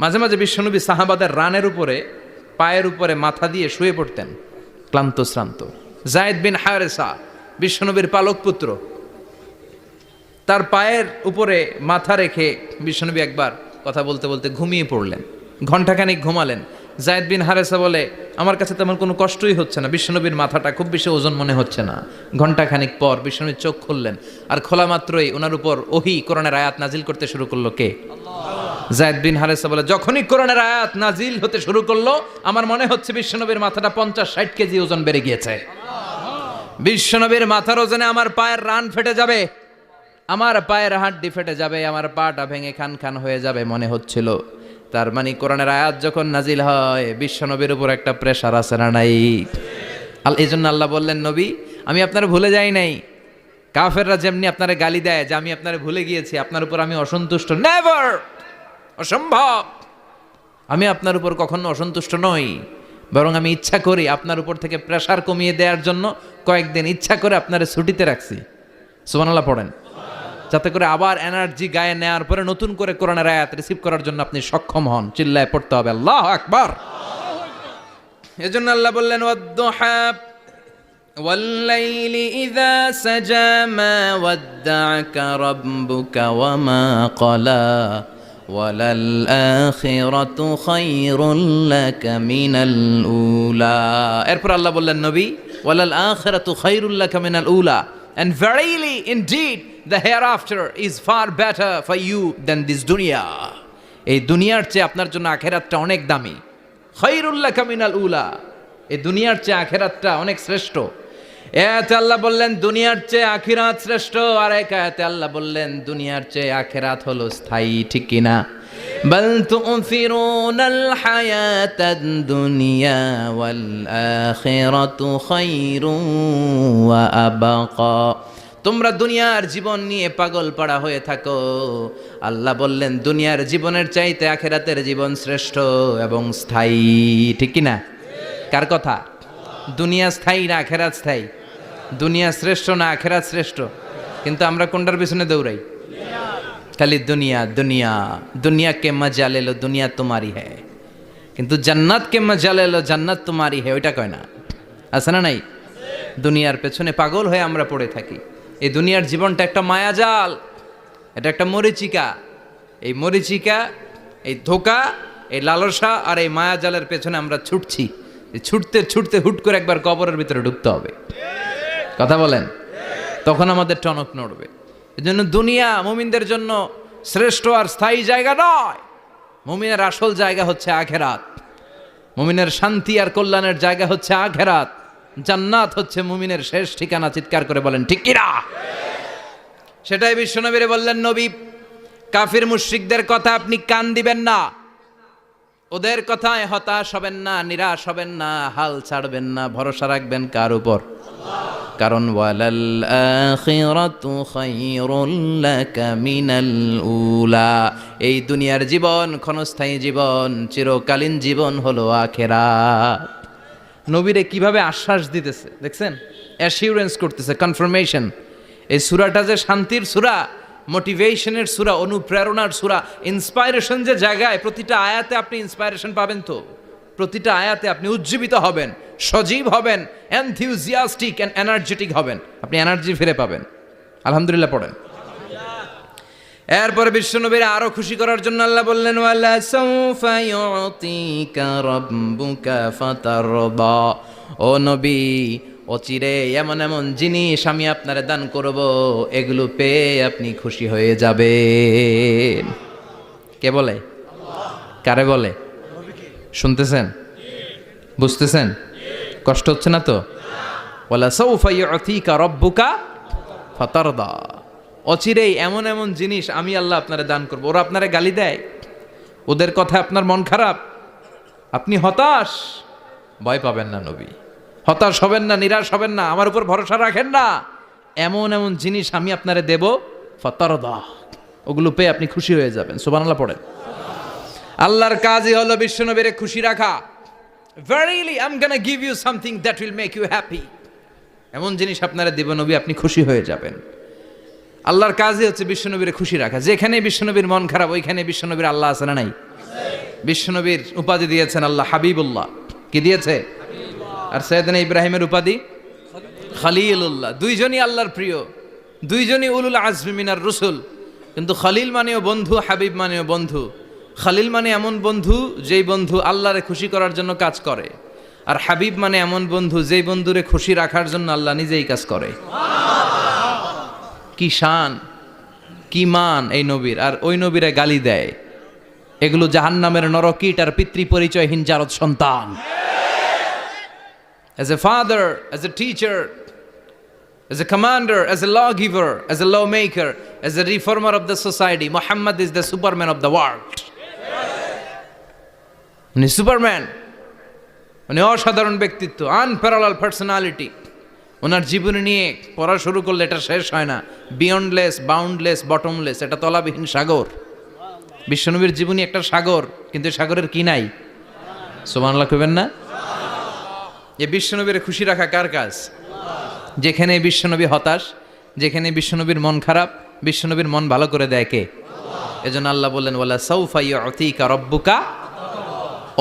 মাঝে মাঝে বিশ্বনবী সাহাবাদের রানের উপরে, পায়ের উপরে মাথা দিয়ে শুয়ে পড়তেন, ক্লান্ত শ্রান্ত। যায়েদ বিন হারেসা, বিশ্বনবীর পালক পুত্র, তার পায়ের উপরে মাথা রেখে বিশ্বনবী একবার কথা বলতে বলতে ঘুমিয়ে পড়লেন। ঘণ্টাখানিক ঘুমালেন। যায়েদ বিন হারেসা বলে, আমার কাছে তেমন কোনো কষ্টই হচ্ছে না, বিশ্বনবীর মাথাটা খুব বেশি ওজন মনে হচ্ছে না। ঘণ্টাখানিক পর বিশ্বনবী চোখ খুললেন, আর খোলা মাত্রই ওনার উপর ওহী কোরআনের আয়াত নাজিল করতে শুরু করলো। কে? যায়েদ বিন হারেসা বলে, যখনই কোরআনের আয়াত নাজিল হতে শুরু করলো আমার মনে হচ্ছে বিশ্বনবীর মাথাটা 50-60 কেজি ওজন বেড়ে গিয়েছে। বিশ্বনবীর মাথার ওজনে আমার পায়ের রান ফেটে যাবে, আমার পায়ের হাড্ডি ফেটে যাবে, আমার পাটা ভেঙে খান খান হয়ে যাবে মনে হচ্ছিল। তার মানে কোরআনের আয়াত যখন নাজিল হয় বিশ্বনবীর উপর একটা প্রেশার আছে না নাই? এই জন্য আল্লাহ বললেন, নবী আমি আপনার ভুলে যাই নাই। কাফেররা যেমনি আপনারে গালি দেয় যে আমি আপনারে ভুলে গিয়েছি, আপনার উপর আমি অসন্তুষ্ট, নেভার, অসম্ভব। আমি আপনার উপর কখনো অসন্তুষ্ট নই, বরং আমি ইচ্ছা করি আপনার উপর থেকে প্রেশার কমিয়ে দেওয়ার জন্য কয়েকদিন ইচ্ছা করে আপনারে ছুটিতে রাখছি। সুবহানাল্লাহ পড়েন, যাতে করে আবার এনার্জি গায়ে নেওয়ার পরে নতুন করে কোরআনের আয়াত রিসিভ করার জন্য আপনি সক্ষম হন। চিল্লায় পড়তে হবে আল্লাহু আকবার। এজন্য আল্লাহ বললেন, ওয়াদ-দুহা ওয়াল-লাইলি ইযা সাজা মা ওয়াদ্দা'আকা রাব্বুকা ওয়া মা ক্বালা ওয়ালাল আখিরাতু খায়রুল লাকা মিনাল উলা। এরপর আল্লাহ বললেন, নবী ওয়ালাল আখিরাতু খায়রুল লাকা মিনাল উলা, and verily indeed the hereafter is far better for you than this dunya. এই দুনিয়ার চেয়ে আপনার জন্য আখিরাতটা অনেক দামি। খায়রুল লাকা মিনাল উলা, এই দুনিয়ার চেয়ে আখিরাতটা অনেক শ্রেষ্ঠ। এতে আল্লাহ বললেন দুনিয়ার চেয়ে আখিরাত শ্রেষ্ঠ, আর এক আয়াতে আল্লাহ বললেন দুনিয়ার চেয়ে আখিরাত হলো স্থায়ী। ঠিক কি না? বাল তু'থিরুনাল হায়াতাদ দুনিয়া ওয়াল আখিরাতু খায়রুন ওয়া আবকা। তোমরা দুনিয়ার জীবন নিয়ে পাগল পাড়া হয়ে থাকো, আল্লাহ বললেন দুনিয়ার জীবনের চাইতে আখিরাতের জীবন শ্রেষ্ঠ এবং স্থায়ী। ঠিক কি না? কার কথা? দুনিয়া স্থায়ী না আখিরাত স্থায়ী? দুনিয়া শ্রেষ্ঠ না আখিরাত শ্রেষ্ঠ? কিন্তু আমরা কোনটার পিছনে দৌড়াই? খালি দুনিয়া দুনিয়া। দুনিয়া কে মজা লে লো, দুনিয়া তোমারি হ্যায়, কিন্তু জান্নাত কে মজা লে লো, জান্নাত তোমারি হ্যায়, ওইটা কয় না? আছে না নাই? দুনিয়ার পেছনে পাগল হয়ে আমরা পড়ে থাকি। এই দুনিয়ার জীবনটা একটা মায়াজাল, এটা একটা মরিচিকা। এই মরিচিকা, এই ধোঁকা, এই লালসা আর এই মায়াজালের পেছনে আমরা ছুটছি। ছুটতে ছুটতে হুট করে একবার কবরের ভিতরে ঢুকতে হবে। কথা বলেন, তখন আমাদের টনক নড়বে। এজন্য দুনিয়া মুমিনদের জন্য শ্রেষ্ঠ আর স্থায়ী জায়গা নয়। মুমিনের আসল জায়গা হচ্ছে আখিরাত। মুমিনের শান্তি আর কল্যাণের জায়গা হচ্ছে আখিরাত। জান্নাত হচ্ছে মুমিনের শেষ ঠিকানা। চিৎকার করে বলেন ঠিক কিনা? সেটাই বিশ্বনবীরে বললেন, নবী কাফির মুশরিকদের কথা আপনি কান দিবেন না, ওদের কথায় হতাশ হবেন না, নিরাশ হবেন না, হাল ছাড়বেন না, ভরসা রাখবেন কার উপর? কারণ ওয়ালাল আখিরাতু খায়রুল লাকা মিনাল উলা, এই দুনিয়ার জীবন ক্ষণস্থায়ী জীবন, চিরকালীন জীবন হলো আখিরাত। নবীরে কিভাবে আশ্বাস দিতেছে দেখছেন? অ্যাসিউরেন্স করতেছে, কনফার্মেশন। এই সূরাটা যে শান্তির সূরা, মোটিভেশনের সূরা, অনুপ্রেরণার সূরা, ইন্সপাইরেশন যে জায়গায়, প্রতিটা আয়াতে আপনি ইন্সপাইরেশন পাবেন। তো প্রতিটা আয়াতে আপনি উজ্জীবিত হবেন, সজীব হবেন, এনথিউজিয়াস্টিক এন্ড এনার্জেটিক হবেন, আপনি এনার্জি ফিরে পাবেন। আলহামদুলিল্লাহ পড়েন। এরপরে বিশ্বনবীর আরো খুশি করার জন্য আল্লাহ বললেন, ওয়ালা সাউফা ইউতিকা রাব্বুকা ফাতারদা। ও নবী, অচিরে এমন এমন জিনিস আমি আপনারে দান করব, এগুলো পেয়ে আপনি খুশি হয়ে যাবেন। কে বলে? কারে বলে? শুনতেছেন? বুঝতেছেন? কষ্ট হচ্ছে না তো? ওয়ালা সাউফা ইউতিকা রাব্বুকা ফাতারদা। অচিরেই এমন এমন জিনিস আমি আল্লাহ আপনারে দান করবো। ওরা আপনারে গালি দেয়, ওদের কথা আপনার মন খারাপ, আপনি হতাশ, ভয় পাবেন না নবী, হতাশ হবেন না, নিরাশ হবেন না, আমার উপর ভরসা রাখেন না। এমন এমন জিনিস আমি আপনারে দেব, ফাতারদা, ওগুলো পেয়ে আপনি খুশি হয়ে যাবেন। সুবহানাল্লাহ পড়েন। আল্লাহর কাজই হলো বিশ্বনবীরে খুশি রাখা। Verily I'm gonna give you something that will make you happy. এমন জিনিস আপনারা দেব নবী, আপনি খুশি হয়ে যাবেন। আল্লাহর কাজই হচ্ছে বিশ্বনবীরে খুশি রাখা। যেখানে বিশ্বনবীর মন খারাপ, ওইখানে বিশ্বনবীর আল্লাহ আছে না নাই? বিশ্বনবীর উপাধি দিয়েছেন আল্লাহ হাবিবুল্লাহ। কি দিয়েছে? আর সাইয়েদনা ইব্রাহিমের উপাধি খালিলুল্লাহ। দুইজনই আল্লাহর প্রিয়। দুইজনই উলুল আজমি মিনার রসুল, কিন্তু খলিল মানেও বন্ধু, হাবিব মানেও বন্ধু। খলিল মানে এমন বন্ধু যেই বন্ধু আল্লাহরে খুশি করার জন্য কাজ করে, আর হাবিব মানে এমন বন্ধু যেই বন্ধুরে খুশি রাখার জন্য আল্লাহ নিজেই কাজ করে। কি শান, কি মান এই নবীর, আর ওই নবীরে গালি দেয়। এগুলো জাহান্নামের নরকীট আর পিতৃ পরিচয়হীন জারদ সন্তান। As a father, as a teacher, as a commander, as a lawgiver, as a lawmaker, as a reformer of the society, Muhammad is the Superman of the world. উনি সুপারম্যান, উনি অসাধারণ ব্যক্তিত্ব, আনপ্যারালাল পার্সোনালিটি। ওনার জীবনী নিয়ে পড়া শুরু করলে এটা শেষ হয় না। বিয়ন্ডলেস, বাউন্ডলেস, বটমলেস, এটা তলাবিহীন সাগর। বিশ্বনবীর জীবনী একটা সাগর, কিন্তু সাগরের কি নাই? সুবহানাল্লাহ কইবেন না? এই বিশ্বনবীর খুশি রাখা কার কাজ? যেখানে বিশ্বনবী হতাশ, যেখানে বিশ্বনবীর মন খারাপ, বিশ্বনবীর মন ভালো করে দেয় কে? এজন্য আল্লাহ বললেন, ওয়ালা সাউফা ইউতিকা রাব্বুকা,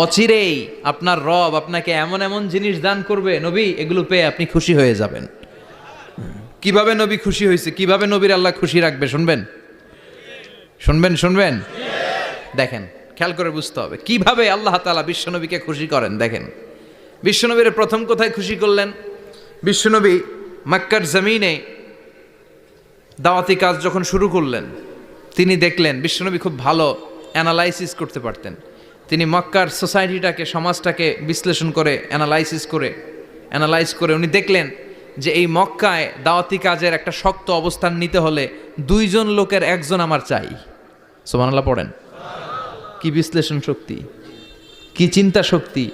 অচিরেই আপনার রব আপনাকে এমন এমন জিনিস দান করবে নবী, এগুলো পেয়ে আপনি খুশি হয়ে যাবেন। কিভাবে নবী খুশি হয়েছে, কিভাবে নবীর আল্লাহ খুশি রাখবে শুনবেন? শুনবেন শুনবেন? দেখেন, খেয়াল করে বুঝতে হবে কিভাবে আল্লাহ তাআলা বিশ্বনবীকে খুশি করেন। দেখেন, বিশ্বনবীর প্রথম কোথায় খুশি করলেন? বিশ্বনবী মক্কার জমিনে দাওয়াতি কাজ যখন শুরু করলেন, তিনি দেখলেন বিশ্বনবী খুব ভালো অ্যানালাইসিস করতে পারতেন। তিনি মক্কার সোসাইটিটাকে, সমাজটাকে বিশ্লেষণ করে অ্যানালাইজ করে উনি দেখলেন যে এই মক্কায় দাওয়াতি কাজের একটা শক্ত অবস্থান নিতে হলে দুইজন লোকের একজন আমার চাই। সুবহানাল্লাহ পড়েন। কি বিশ্লেষণ শক্তি, কি চিন্তা শক্তি!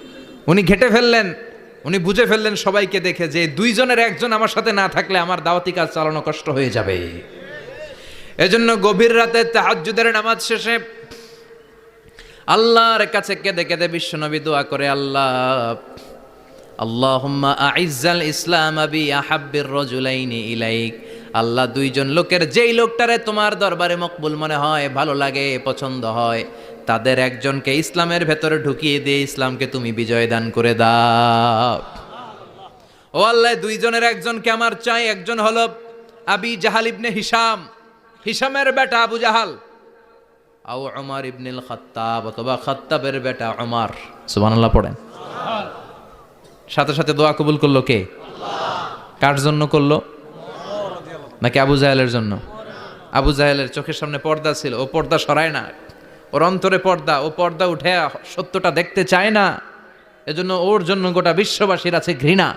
উনি ঘেটে ফেললেন, উনি বুঝে ফেললেন সবাইকে দেখে যে দুইজনের একজন আমার সাথে না থাকলে আমার দাওয়াতি কাজ চালানো কষ্ট হয়ে যাবে। এজন্য গভীর রাতে তাহাজ্জুদের নামাজ শেষে আল্লাহর কাছে কেঁদে কেঁদে বিশ্বনবী দোয়া করে, আল্লাহুম্মা আইজ্জাল ইসলাম বি আহাব্বির রাজুলাইনি ইলাইক। আল্লাহ, দুইজন লোকের যেই লোকটারে তোমার দরবারে মকবুল মনে হয়, ভালো লাগে, পছন্দ হয়, তাদের একজনকে ইসলামের ভেতরে ঢুকিয়ে দিয়ে ইসলামকে তুমি বিজয় দান করে দাও। ও আল্লাহ, দুইজনের একজনকে আমার চাই। একজন হলো আবি জাহাল ইবনে হিশাম, হিশামের বেটা আবু জাহাল, আও উমর ইবনুল খাত্তাব, অথবা খাত্তাবের বেটা উমর। সুবহানাল্লাহ পড়েন। সাথে সাথে দোয়া কবুল করলো কে? কার জন্য করলো? নাকি আবু জাহেলের জন্য? আবু জাহেলের চোখের সামনে পর্দা ছিল, ও পর্দা সরায় না। ওর অন্তরে পর্দা, ও পর্দা উঠে সত্যটা দেখতে চায় না। এজন্য ওর জন্য গোটা বিশ্ববাসীর আছে ঘৃণা।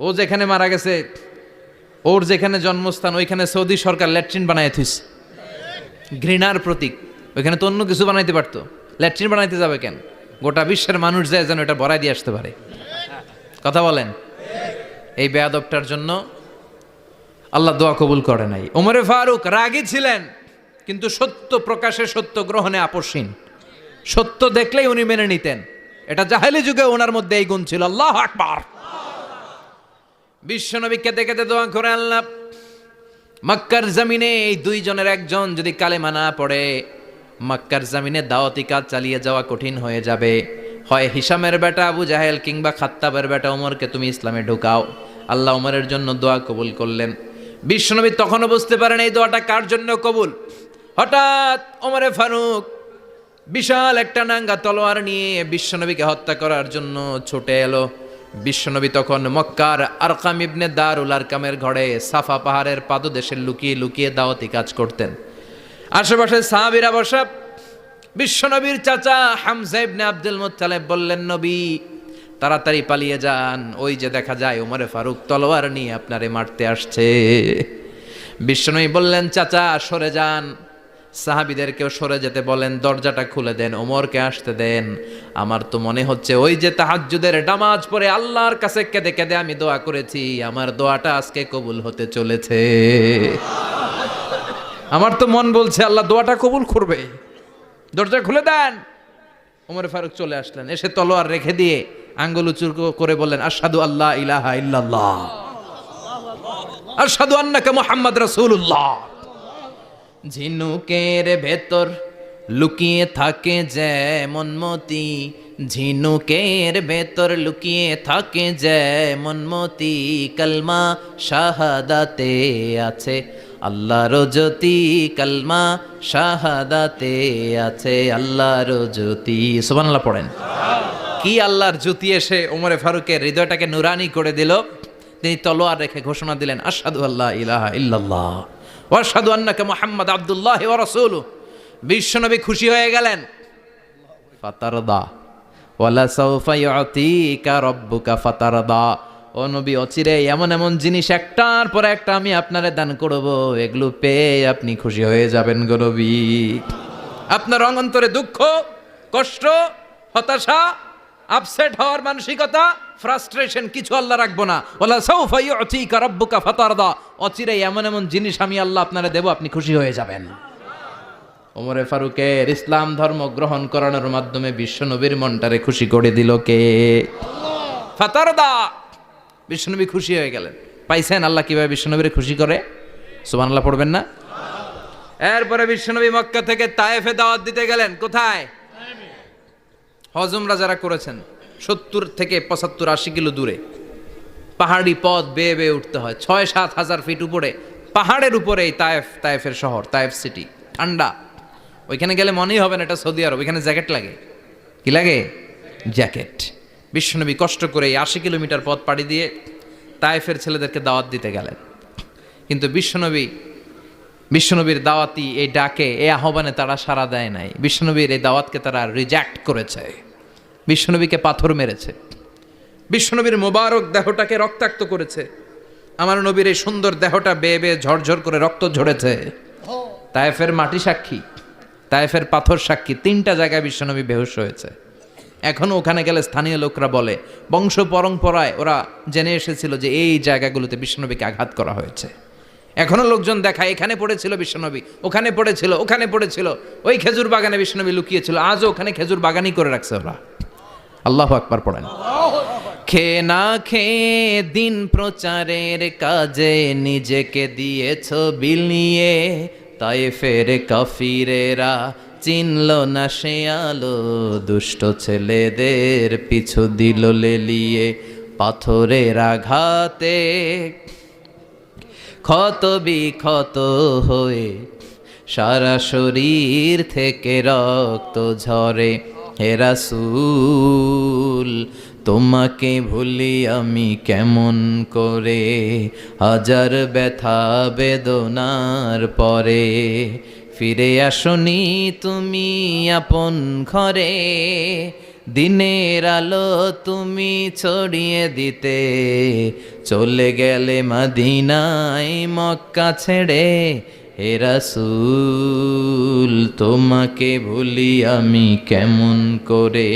ও যেখানে মারা গেছে, ওর যেখানে জন্মস্থান, ওইখানে সৌদি সরকার ল্যাট্রিন বানায় থুইছে, ঘৃণার প্রতীক। ওইখানে তো অন্য কিছু বানাইতে পারতো, ল্যাট্রিন বানাইতে যাবে কেন? গোটা বিশ্বের মানুষ যায় যেন এটা ভরাই দিয়ে আসতে পারে। কথা বলেন। এই বেয়াদবটার জন্য আল্লাহ দোয়া কবুল করে নাই। ওমরে ফারুক রাগী ছিলেন, কিন্তু সত্য প্রকাশে, সত্য গ্রহণে আপোষহীন। সত্য দেখলেই উনি মেনে নিতেন। এটা জাহেলি যুগে ওনার মধ্যে এই গুণ ছিল। আল্লাহু আকবার। বিশ্বনবী কেঁদে কেঁদে দোয়া করে, আল্লাহ, মক্কার জমিনে এই দুইজনের একজন যদি কালেমা না পড়ে, মক্কার জমিনে দাওয়াতি কাজ চালিয়ে যাওয়া কঠিন হয়ে যাবে। হয় হিশামের বেটা আবু জাহেল কিংবা খাত্তাবের বেটা ওমরকে তুমি ইসলামে ঢুকাও। আল্লাহ ওমরের জন্য দোয়া কবুল করলেন। বিশ্বনবী তখনও বুঝতে পারেন এই দোয়াটা কার জন্য কবুল। হঠাৎ ওমরে ফারুক বিশাল একটা নাঙ্গা তলোয়ার নিয়ে বিশ্বনবীকে হত্যা করার জন্য ছুটে এলো। বিশ্বনবী তখন মক্কার আরকাম ইবনে দারুল আরকামের ঘরে সাফা পাহাড়ের পাদদেশে লুকিয়ে লুকিয়ে দাওয়াতি কাজ করতেন। আশেপাশে সাহাবীরা বসা। বিশ্বনবীর চাচা হামজা ইবনে আব্দুল মুত্তালিব বললেন, নবী তাড়াতাড়ি পালিয়ে যান, ওই যে দেখা যায় ওমরে ফারুক তলোয়ার নিয়ে আপনারে মারতে আসছে। বিশ্বনবী বললেন, চাচা সরে যান, সাহাবীদেরকেও সরে যেতে বলেন, দরজাটা খুলে দেন, ওমরকে আসতে দেন। আমার তো মনে হচ্ছে ওই যে তাহাজ্জুদের নামাজ পড়ে আল্লাহর কাছে কেঁদে কেঁদে আমি দোয়া করেছি, আমার দোয়াটা আজকে কবুল হতে চলেছে। আমার তো মন বলছে আল্লাহ দোয়াটা কবুল করবে। দরজা খুলে দেন। ওমর ফারুক চলে আসলেন, এসে তলোয়ার রেখে দিয়ে আঙ্গুল উঁচু করে বললেন, আশহাদু আল্লা ইলাহা ইল্লাল্লাহ, আশহাদু আন্নাকা মুহাম্মাদ রাসূলুল্লাহ। ঝিনুকের ভেতর লুকিয়ে থাকে যেমন মতি, ঝিনুকের ভেতর লুকিয়ে থাকে যেমন মতি, কালমা শাহাদাতে আছে আল্লাহর জ্যোতি, কালমা শাহাদাতে আছে আল্লাহর জ্যোতি। সুবহানাল্লাহ পড়েন। কি আল্লাহর জ্যোতি এসে ওমরে ফারুকের হৃদয়টাকে নুরানি করে দিল। তিনি তলোয়ার রেখে ঘোষণা দিলেন, আশহাদু আল্লা ইলাহা ইল্লাল্লাহ ওয়া আশহাদু আন্নাকা মুহাম্মাদ আবদুল্লাহ ওয়া রাসূলুহু। বিশ্বনবী খুশি হয়ে গেলেন। ফাতারদা ওয়ালা সাউফা ইউতিকা রাব্বুকা ফাতারদা। ও নবী, অচিরে এমন এমন জিনিস একটার পর একটা আমি আপনারে দান করব, এগুলো পেয়ে আপনি খুশি হয়ে যাবেন গো নবী। আপনার অন্তরে দুঃখ, কষ্ট, হতাশা, আপসেট হওয়ার মানসিকতা, ফ্রাস্ট্রেশন কিছু আল্লাহ রাখবো না। ওয়ালা সাউফা ইউতিকা রাব্বুকা ফাতারদা। অচিরে এমন এমন জিনিস আমি আল্লাহ আপনারে দেব, আপনি খুশি হয়ে যাবেন। ওমরে ফারুকের ইসলাম ধর্ম গ্রহণ করানোর মাধ্যমে বিশ্বনবীর মনটারে খুশি করে দিল কে? ফাতারদা। বিশ্বনবী খুশি হয়ে গেলেন। পাইছেন আল্লাহ কিভাবে বিশ্বনবীরে খুশি করে? সুবহানাল্লাহ পড়বেন না? এরপরে বিশ্বনবী মক্কা থেকে তায়েফে দাওয়াত দিতে গেলেন। কোথায়? হজ উমরা যারা করেছেন 70 থেকে 75 80 কিলো দূরে পাহাড়ি পথ বেয়ে বেয়ে উঠতে হয়। 6-7 হাজার ফিট উপরে পাহাড়ের উপরে এই তায়েফের শহর, তায়েফ সিটি। ঠান্ডা। ওইখানে গেলে মনেই হবে না এটা সৌদি আরব। ওইখানে জ্যাকেট লাগে। কি লাগে? জ্যাকেট। বিশ্বনবী কষ্ট করে 80 কিলোমিটার পথ পাড়ি দিয়ে তায়েফের ছেলেদেরকে দাওয়াত দিতে গেলেন। কিন্তু বিশ্বনবীর দাওয়াতি এই ডাকে, এই আহ্বানে তারা সাড়া দেয় নাই। বিশ্বনবীর এই দাওয়াতকে তারা রিজেক্ট করেছে। বিশ্বনবীকে পাথর মেরেছে। বিশ্বনবীর মোবারক দেহটাকে রক্তাক্ত করেছে। আমার নবীর এই সুন্দর দেহটা বেয়ে বেয়ে ঝরঝর করে রক্ত ঝরেছে। তায়েফের মাটি সাক্ষী, তায়েফের পাথর সাক্ষী। 3টা জায়গায় বিশ্বনবী বেহুশ হয়েছে। এখনো ওখানে গেলে স্থানীয় লোকরা বলে, বংশ পরম্পরায় ওরা জেনে এসেছিল যে এই জায়গাগুলোতে বিশ্বনবীকে আঘাত করা হয়েছে। এখনো লোকজন দেখায় এখানে পড়েছিল বিশ্বনবী, ওখানে পড়েছিল, ওখানে পড়েছিল, ওই খেজুর বাগানে বিশ্বনবী লুকিয়েছিল। আজও ওখানে খেজুর বাগানই করে রাখছে ওরা। আল্লাহু আকবার পড়েন। খেয়ে না খেয়ে দিন প্রচারের কাজে নিজেকে দিয়েছ বিলিয়ে, তায়েফের কাফিরেরা চিনল না সে আলো, দুষ্ট ছেলেদের পিছু দিল লেলিয়ে। পাথরের আঘাতে ক্ষত বিক্ষত হয়ে সারা শরীর থেকে রক্ত ঝরে। হে রাসূল, তোমাকে ভুলি আমি কেমন করে, হাজার ব্যথা বেদনার পরে। ফিরে আসনি তুমি আপন ঘরে, দিনের আলো তুমি ছড়িয়ে দিতে। চলে গেলে মদিনায় মক্কা ছেড়ে। হে রাসূল, তোমাকে ভুলি আমি কেমন করে।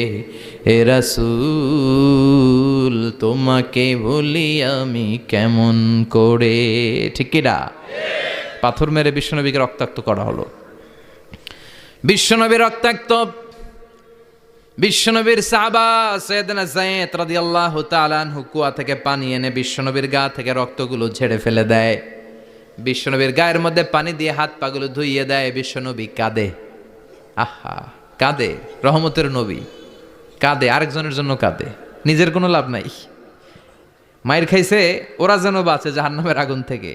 হে রাসূল, তোমাকে ভুলি আমি কেমন করে। ঠিক কি না? পাথর মেরে বিশ্বনবীকে রক্তাক্ত করা হলো। বিশ্বনবী রক্তাক্ত। বিশ্বনবীর সাহাবা সাইয়েদনা যায়েদ রাদিয়াল্লাহু তাআলা আনহু কুয়া থেকে পানি এনে বিশ্বনবীর গা থেকে রক্তগুলো ঝেড়ে ফেলে দেয়। বিশ্বনবীর গায়ের মধ্যে পানি দিয়ে হাত পাগুলো ধুইয়ে দেয়। বিশ্বনবী কাঁদে। আহা, কাঁদে। রহমতের নবী কাঁদে, আরেকজনের জন্য কাঁদে, নিজের কোনো লাভ নাই। মায়ের খাইছে, ওরা যেন বাঁচে জাহান্নামের আগুন থেকে।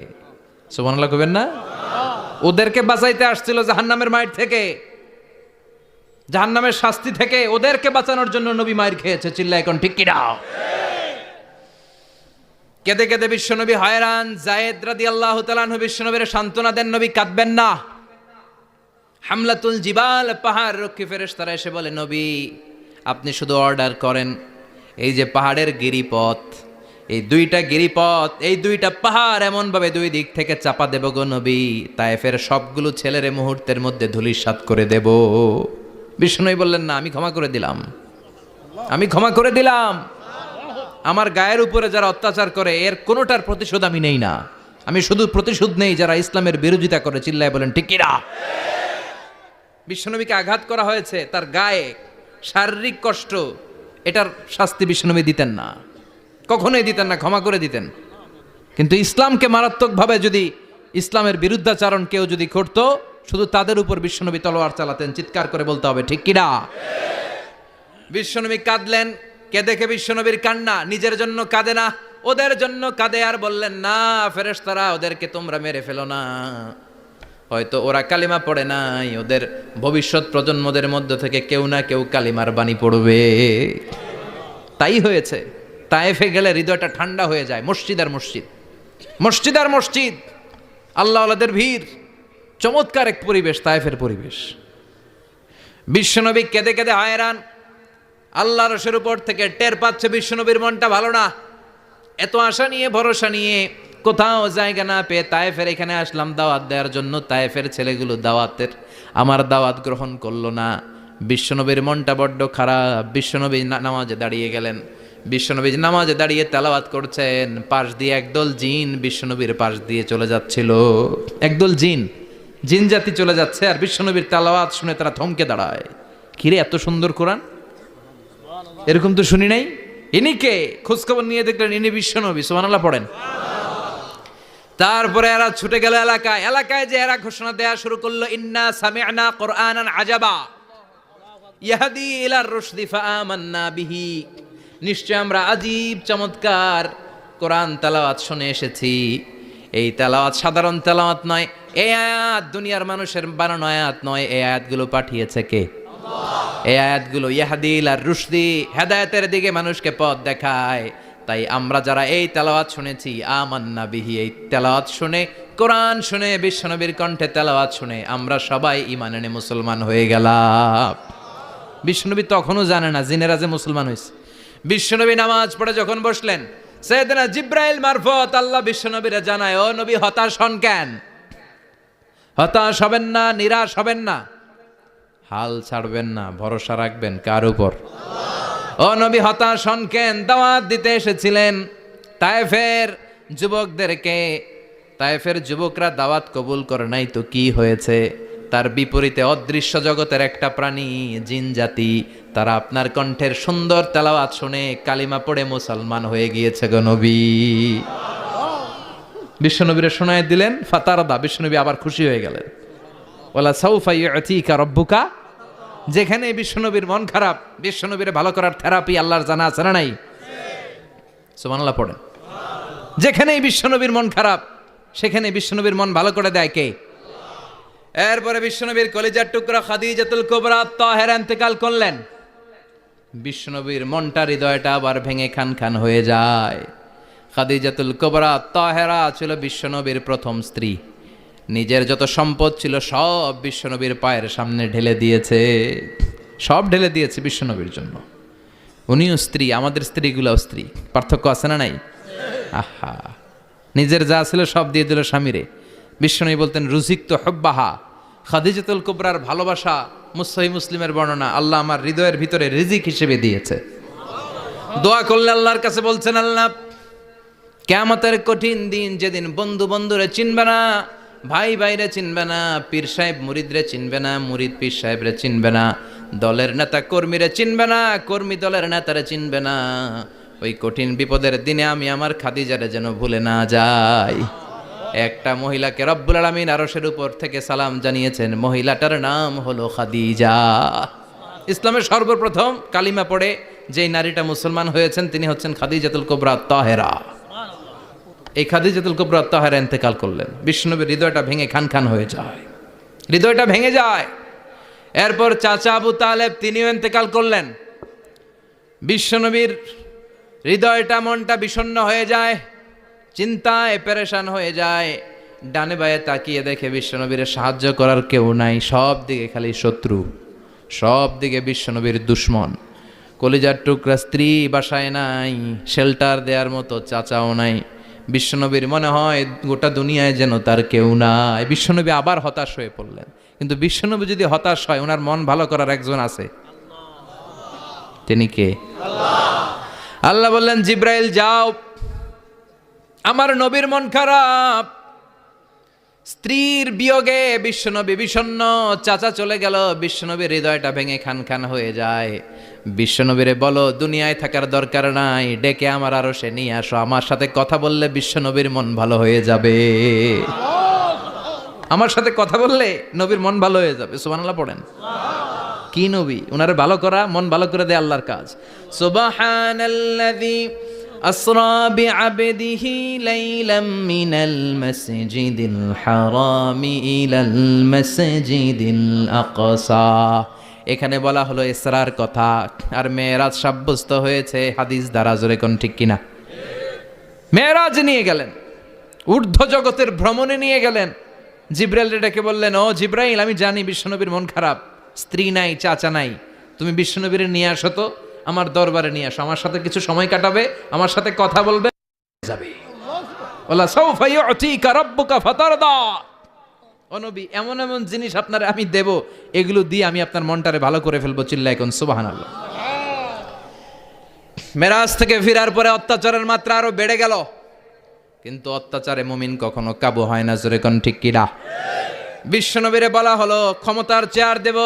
সুবহানাল্লাহ কইবেন না? ওদেরকে বাঁচাইতে আসছিল জাহান্নামের মায়ের থেকে, জাহান্নামের শাস্তি থেকে। ওদেরকে বাঁচানোর জন্য নবী মায়ের খেয়েছে। চিল্লা এখন ঠিক কি না? কেঁদে কেঁদে বিশ্বনবী হয়রান। যায়েদ রাদিয়াল্লাহু তাআলা আনহু বিশ্বনবীর সান্ত্বনা দেন, নবী কাঁদবেন না। হামলাতুল জিবাল, পাহাড় রক্ষী ফেরেশতারা এসে বলে, নবী আপনি শুধু অর্ডার করেন, এই যে পাহাড়ের গিরিপথ, এই 2টা গিরিপথ, এই 2টা পাহাড় এমন ভাবে 2 দিক থেকে চাপা দেব গো নবী, তায়েফের সবগুলো ছেলেরে মুহূর্তের মধ্যে ধূলিসাৎ করে দেব। বিষ্ণুই বললেন, না, আমি ক্ষমা করে দিলাম, আমি ক্ষমা করে দিলাম। আমার গায়ের উপরে যারা অত্যাচার করে এর কোনোটার প্রতিশোধ আমি নেই না। আমি শুধু প্রতিশোধ নেই যারা ইসলামের বিরোধিতা করে। চিল্লায় বলেন ঠিক কি না? বিশ্বনবীকে আঘাত করা হয়েছে, তার গায়ে শারীরিক কষ্ট, এটার শাস্তি বিশ্বনবী দিতেন না, কখনোই দিতেন না, ক্ষমা করে দিতেন। কিন্তু ইসলামকে মারাত্মকভাবে যদি ইসলামের বিরুদ্ধাচারণ কেউ যদি করত, শুধু তাদের উপর বিশ্বনবী তলোয়ার চালাতেন। চিৎকার করে বলতে হবে ঠিক কি না? বিশ্বনবী কাঁদলেন। কে দেখে বিশ্বনবীর কান্না? নিজের জন্য কাঁদে না, ওদের জন্য কাঁদে। আর বললেন, না ফেরেশতারা, ওদেরকে তোমরা মেরে ফেলো না, হয়তো ওরা কালিমা পড়ে নাই, ওদের ভবিষ্যৎ প্রজন্মদের মধ্য থেকে কেউ না কেউ কালিমার বাণী পড়বে। তাই হয়েছে। তায়েফে গেলে হৃদয়টা ঠান্ডা হয়ে যায়। মসজিদ আর মসজিদ, মসজিদ আর মসজিদ, আল্লাহ আল্লাহদের ভিড়, চমৎকার এক পরিবেশ তায়েফের পরিবেশ। বিশ্বনবী কেঁদে কেঁদে হায়রান। আল্লাহ রসের উপর থেকে টের পাচ্ছে বিশ্বনবীর মনটা ভালো না। এত আশা নিয়ে ভরসা নিয়ে কোথাও জায়গা না পেয়ে তায়েফের এখানে আসলাম দাওয়াত দেওয়ার জন্য। তায়েফের ছেলেগুলো আমার দাওয়াত গ্রহণ করলো না। বিশ্বনবীর মনটা বড্ড খারাপ। বিশ্বনবী নামাজে দাঁড়িয়ে গেলেন। বিশ্বনবী নামাজে দাঁড়িয়ে তেলাওয়াত করছেন, পাশ দিয়ে একদল জিন বিশ্বনবীর পাশ দিয়ে চলে যাচ্ছিল। একদল জিন জাতি চলে যাচ্ছে, আর বিশ্বনবীর তেলাওয়াত শুনে তারা থমকে দাঁড়ায়। কিরে, এত সুন্দর কোরআন, এরকম তো শুনি নাই। ইনি কে? খোঁজখবর নিয়ে দেখলেন ইনি বিশ্বনবী। সুবহানাল্লাহ পড়েন। তারপরে এরা ছুটে গেল এলাকায় যে এরা ঘোষণা দেয়া শুরু করলো, ইন্না সামি'না কুরআনান আজাবা ইয়াহদি ইলার রুশদি ফাআমান্না বিহি। নিশ্চয় আমরা আজীব চমৎকার কোরআন তেলাওয়াত শুনে এসেছি। এই তেলাওয়াত সাধারণ তেলাওয়াত নয়, এই আয়াত দুনিয়ার মানুষের বানানো আয়াত নয়। এই আয়াতগুলো পাঠিয়েছে কে? এই আয়াতগুলো ইয়াহদি ইলার রুশদি, হেদায়েতের দিকে মানুষকে পথ দেখায়। তাই আমরা যারা এই তেলাওয়াত শুনেছি, আমান্না বিহি, এই তেলাওয়াত শুনে, কোরআন শুনে, বিশ্বনবীর কণ্ঠে তেলাওয়াত শুনে আমরা সবাই ঈমান এনে মুসলমান হয়ে গেলাম। বিশ্বনবী তখনও জানে না জিনেরা যে মুসলমান হয়েছে। বিশ্বনবী নামাজ পড়ে যখন বসলেন, সাইয়েদনা জিব্রাইল মারফত আল্লাহ বিশ্বনবীরে জানায়, ও নবী হতাশ হন কেন? হতাশ হবেন না, নিরাশ হবেন না, হাল ছাড়বেন না, ভরসা রাখবেন কার উপর? ও নবী হতাশ হন কেন? দাওয়াত দিতে এসেছিলেন তায়েফের যুবকদেরকে। তায়েফের যুবকরা দাওয়াত কবুল করে নাই তো কি হয়েছে? তার বিপরীতে অদৃশ্য জগতের একটা প্রাণী, জিন জাতি, তারা আপনার কণ্ঠের সুন্দর তেলাওয়াত শুনে কালিমা পড়ে মুসলমান হয়ে গিয়েছে গো নবী। বিশ্বনবীরে শোনায় দিলেন, ফাতারদা, বিশ্বনবী আবার খুশি হয়ে গেলেন। ওয়ালা সাউফা ইউতিকা রাব্বুকা। যেখানে বিশ্বনবীর মন খারাপ, বিশ্বনবীরে ভালো করার থেরাপি আল্লাহর জানা আছে না নাই? সুবহানাল্লাহ পড়েন। যেখানেই বিশ্বনবীর মন খারাপ, সেখানে বিশ্বনবীর মন ভালো করে দেয় কে? এরপরে বিশ্বনবীর কলিজার টুকরা খাদিজাতুল কুবরা তাহেরা ইন্তেকাল করলেন। বিশ্বনবীর মনটা, হৃদয়টা আবার ভেঙে খান খান হয়ে যায়। খাদিজাতুল কুবরা তাহেরা ছিল বিশ্বনবীর প্রথম স্ত্রী। নিজের যত সম্পদ ছিল সব বিশ্বনবীর পায়ের সামনে ঢেলে দিয়েছে, সব ঢেলে দিয়েছে বিশ্বনবীর জন্য। উনিও স্ত্রী, আমাদের স্ত্রীগুলাও স্ত্রী। পার্থক্য আছে না নাই? আহা, নিজের যা ছিল সব দিয়ে দিল স্বামীরে। বিশ্বনবী বলতেন, রুজিকত হুব্বাহা। খাদিজাতুল কুবরার ভালোবাসা সহিহ মুসলিমের বর্ণনা, আল্লাহ আমার হৃদয়ের ভিতরে রিজিক হিসেবে দিয়েছে। দোয়া করলে আল্লাহর কাছে বলছেন, আল্লাহ কিয়ামতের কঠিন দিন, যেদিন বন্ধু বন্ধুরে চিনবে না, ভাই ভাইরে চিনবে না, পীর সাহেব মুরিদরে চিনবে না, মুরিদ পীর সাহেবরে চিনবে না, দলের নেতা কর্মীরে চিনবে না, কর্মী দলের নেতারে চিনবে না, ওই কঠিন বিপদের দিনে আমি আমার খাদিজারে যেন ভুলে না যাই। একটা মহিলাকে রব্বুল আলামিন আরশের উপর থেকে সালাম জানিয়েছেন, মহিলাটার নাম হলো খাদিজা। ইসলামের সর্বপ্রথম কালিমা পড়ে যেই নারীটা মুসলমান হয়েছেন তিনি হচ্ছেন খাদিজাতুল কুবরা তাহেরা। এই খাদিজাতুল কুবরা তাহেরা ইন্তেকাল করলেন। বিশ্বনবীর হৃদয়টা ভেঙে খান খান হয়ে যায়, হৃদয়টা ভেঙে যায়। এরপর চাচা আবু তালেব তিনিও ইন্তেকাল করলেন। বিশ্বনবীর হৃদয়টা, মনটা বিষণ্ণ হয়ে যায়, চিন্তায় পেরেশান হয়ে যায়। ডানে বায়ে তাকিয়ে দেখে বিশ্বনবীর সাহায্য করার কেউ নাই, সব দিকে খালি শত্রু, সব দিকে বিশ্বনবীর দুশ্মন। কলিজার টুকরা স্ত্রী বাসায় নাই, শেল্টার দেওয়ার মতো চাচাও নাই। বিশ্বনবীর মনে হয় গোটা দুনিয়ায় যেন তার কেউ নাই। বিশ্বনবী আবার হতাশ হয়ে পড়লেন। কিন্তু বিশ্বনবী যদি হতাশ হয়, ওনার মন ভালো করার একজন আছে। তিনি কে? আল্লাহ বললেন, জিব্রাইল যাও, আমার নবীর মন খারাপ, স্ত্রীর বিয়োগে বিশ্বনবী বিষণ্ণ, চাচা চলে গেল, বিশ্বনবীর হৃদয়টা ভেঙে খান খান হয়ে যায়। বিশ্বনবীরে বলো দুনিয়ায় থাকার দরকার নাই, ডেকে আমার আরশে নিয়ে আসো, আমার সাথে কথা বললে বিশ্বনবীর মন ভালো হয়ে যাবে। আমার সাথে কথা বললে নবীর মন ভালো হয়ে যাবে। সুবহানাল্লাহ পড়েন। কি নবী, ওনারে ভালো করা, মন ভালো করে দেয় আল্লাহর কাজ। সুবহানাল্লাযী আসরা বিআবদিহি লাইলাম মিনাল মাসজিদিল হারামি ইলাল মাসজিদিল আকসা। এখানে বলা হলো ইসরার কথা, আর মেরাজ সাব্যস্ত হয়েছে হাদিস দ্বারা। জোরে কোন ঠিক কিনা? মেরাজ নিয়ে গেলেন, ঊর্ধ্ব জগতের ভ্রমণে নিয়ে গেলেন। জিব্রাইল ডেকে বললেন, ও জিব্রাইল, আমি জানি বিশ্বনবীর মন খারাপ, স্ত্রী নাই, চাচা নাই, তুমি বিশ্বনবীর নিয়ে আসো তো, আমার দরবারে নিয়ে আসো, আমার সাথে কিছু সময় কাটাবে, আমার সাথে কথা বলবে, যাবে। ওয়ালা সাউফা ইউতিকা রাব্বুকা ফাতারদা। ও নবী, এমন এমন জিনিস আপনারে আমি দেব, এগুলো দিয়ে আমি আপনার মনটারে ভালো করে ফেলবো। চিল্লায় কোন সুবহানাল্লাহ। মেরাজ থেকে ফেরার পরে অত্যাচারের মাত্রা আরো বেড়ে গেল, কিন্তু অত্যাচারে মুমিন কখনো কাবু হয় না। জোরে কোন ঠিক কিনা? বিশ্বনবীরে বলা হলো, ক্ষমতার চেয়ার দেব,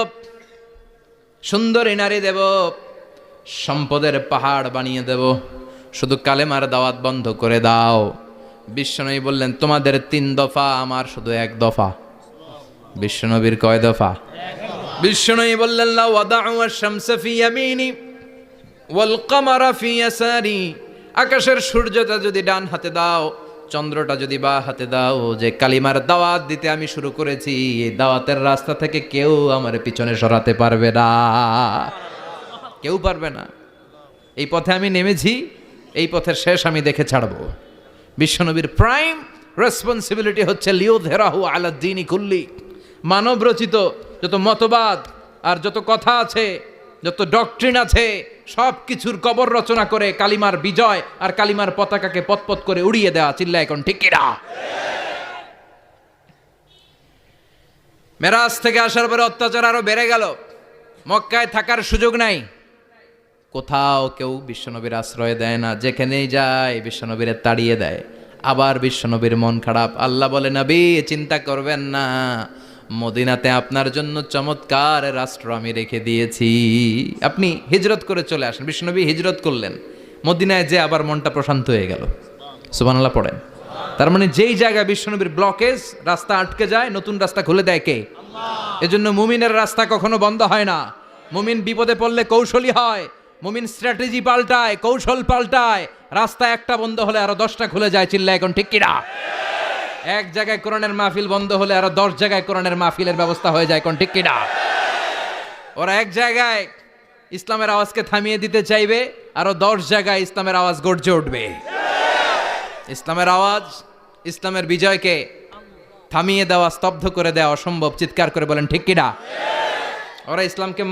সুন্দরী নারী দেব, সম্পদের পাহাড় বানিয়ে দেব, শুধু কালেমার দাওয়াত বন্ধ করে দাও। বিশ্বনবী বললেন, তোমাদের 3 দফা, আমার শুধু 1 দফা। বিশ্বনবীর কয় দফা? বিশ্বনবী বললেন, লা ওয়াদাউ আশ-শামসা ফি ইয়ামিনি ওয়াল কামারা ফি ইয়াসারি। আকাশের সূর্যটা যদি ডান হাতে দাও, চন্দ্রটা যদি বা হাতে দাও, যে কালিমার দাওয়াত দিতে আমি শুরু করেছি, এই দাওয়াতের রাস্তা থেকে কেউ আমার পিছনে সরাতে পারবে না, কেউ পারবে না। এই পথে আমি নেমেছি, এই পথের শেষ আমি দেখে ছাড়বো। বিশ্বনবীর প্রাইম রেসপন্সিবিলিটি হচ্ছে লিউযহিরাহু আলা দ্বীনি কুল্লি। মানব রচিত যত মতবাদ আর যত কথা আছে, যত ডক্ট্রিন আছে, সব কিছুর কবর রচনা করে কালিমার বিজয় আর কালিমার পতাকাকে পতপত করে উড়িয়ে দেওয়া। চিল্লায় এখন ঠিক কিনা? মেরাজ থেকে আসার পরে অত্যাচার আরো বেড়ে গেল, মক্কায় থাকার সুযোগ নাই, কোথাও কেউ বিশ্বনবীর আশ্রয় দেয় না, যেখানেই যায় বিশ্বনবীরে তাড়িয়ে দেয়। আবার বিশ্বনবীর মন খারাপ। আল্লাহ বলে, নবী চিন্তা করবেন না, মদিনাতে আপনার জন্য চমৎকার রাষ্ট্র আমি রেখে দিয়েছি, আপনি হিজরত করে চলে আসেন। বিশ্বনবী হিজরত করলেন, মদিনায় যে আবার মনটা প্রশান্ত হয়ে গেল। সুবহানাল্লাহ পড়েন। তার মানে যেই জায়গায় বিশ্বনবীর ব্লকেজ, রাস্তা আটকে যায়, নতুন রাস্তা খুলে দেয় কে? এজন্য মুমিনের রাস্তা কখনো বন্ধ হয় না। মুমিন বিপদে পড়লে কৌশলী হয়, মুমিন স্ট্র্যাটেজি পাল্টায়, কৌশল পাল্টায়। রাস্তা একটা বন্ধ হলে আরো 10টা খুলে যায়। চিল্লায় এখন ঠিক কিনা? এক জায়গায় কোরআনের মাহফিল বন্ধ হলে আরো 10 জায়গায় কোরআনের মাহফিলের ব্যবস্থা হয়ে যায়। কোন ঠিক কিনা? ওরা এক জায়গায় ইসলামের আওয়াজকে থামিয়ে দিতে চাইবে, আরো 10 জায়গায় ইসলামের আওয়াজ গর্জে উঠবে। ইসলামের আওয়াজ, ইসলামের বিজয়কে থামিয়ে দেওয়া, স্তব্ধ করে দেওয়া অসম্ভব। চিৎকার করে বলেন ঠিক কিনা? ওরা ইসলামকে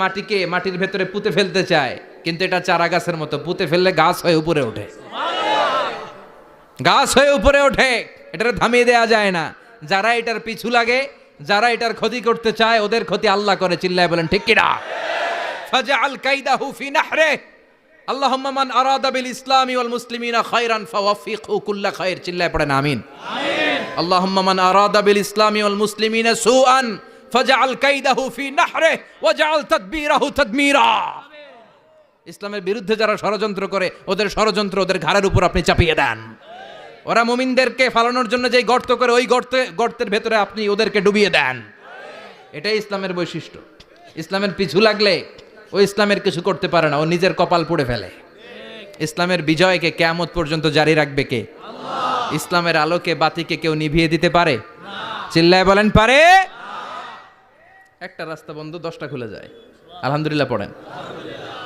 মাটির ভেতরে পুঁতে ফেলতে চায়, কিন্তু এটা চারা গাছের মতো, পুঁতে ফেললে গাছ হয়ে উপরে ওঠে, গাছ হয়ে উপরে ওঠে, এটারে থামিয়ে দেওয়া যায় না। যারা এটার পিছু লাগে, যারা এটার ক্ষতি করতে চায়, ওদের ক্ষতি আল্লাহ করে। চিল্লায় বলেন ঠিক কিনা? ফাজআল কাইদাহু ফি নাহরে। আল্লাহুম্মা মান আরাদা বিল ইসলামি ওয়াল মুসলিমিনা খায়রান ফাওয়াফিকহু কুল্লা খায়র। চিল্লায় পড়েন আমিন। আমিন। আল্লাহুম্মা মান আরাদা বিল ইসলামি ওয়াল মুসলিমিনা সুআন ফাজআল কাইদাহু ফি নাহরে ওয়াজআল তাদবীরাহু তাদমীরা। ইসলামের বিরুদ্ধে যারা ষড়যন্ত্র করে, ওদের ষড়যন্ত্র ওদের ঘাড়ের উপর আপনি চাপিয়ে দেন। ওরা মুমিনদেরকে ফালানোর জন্য যেই গর্ত করে, ওই গর্তের ভেতরে আপনি ওদেরকে ডুবিয়ে দেন। এটাই ইসলামের বৈশিষ্ট্য। ইসলামের পিছু লাগলে ও ইসলামের কিছু করতে পারে না, ও নিজের কপাল পুড়ে ফেলে। ইসলামের বিজয়কে কিয়ামত পর্যন্ত জারি রাখবে কে? আল্লাহ। ইসলামের আলোকে বাতিকে কেউ নিভিয়ে দিতে পারে? না। চিল্লায় বলেন পারে? না। একটা রাস্তা বন্ধ, 10টা খুলে যায়। আলহামদুলিল্লাহ পড়েন।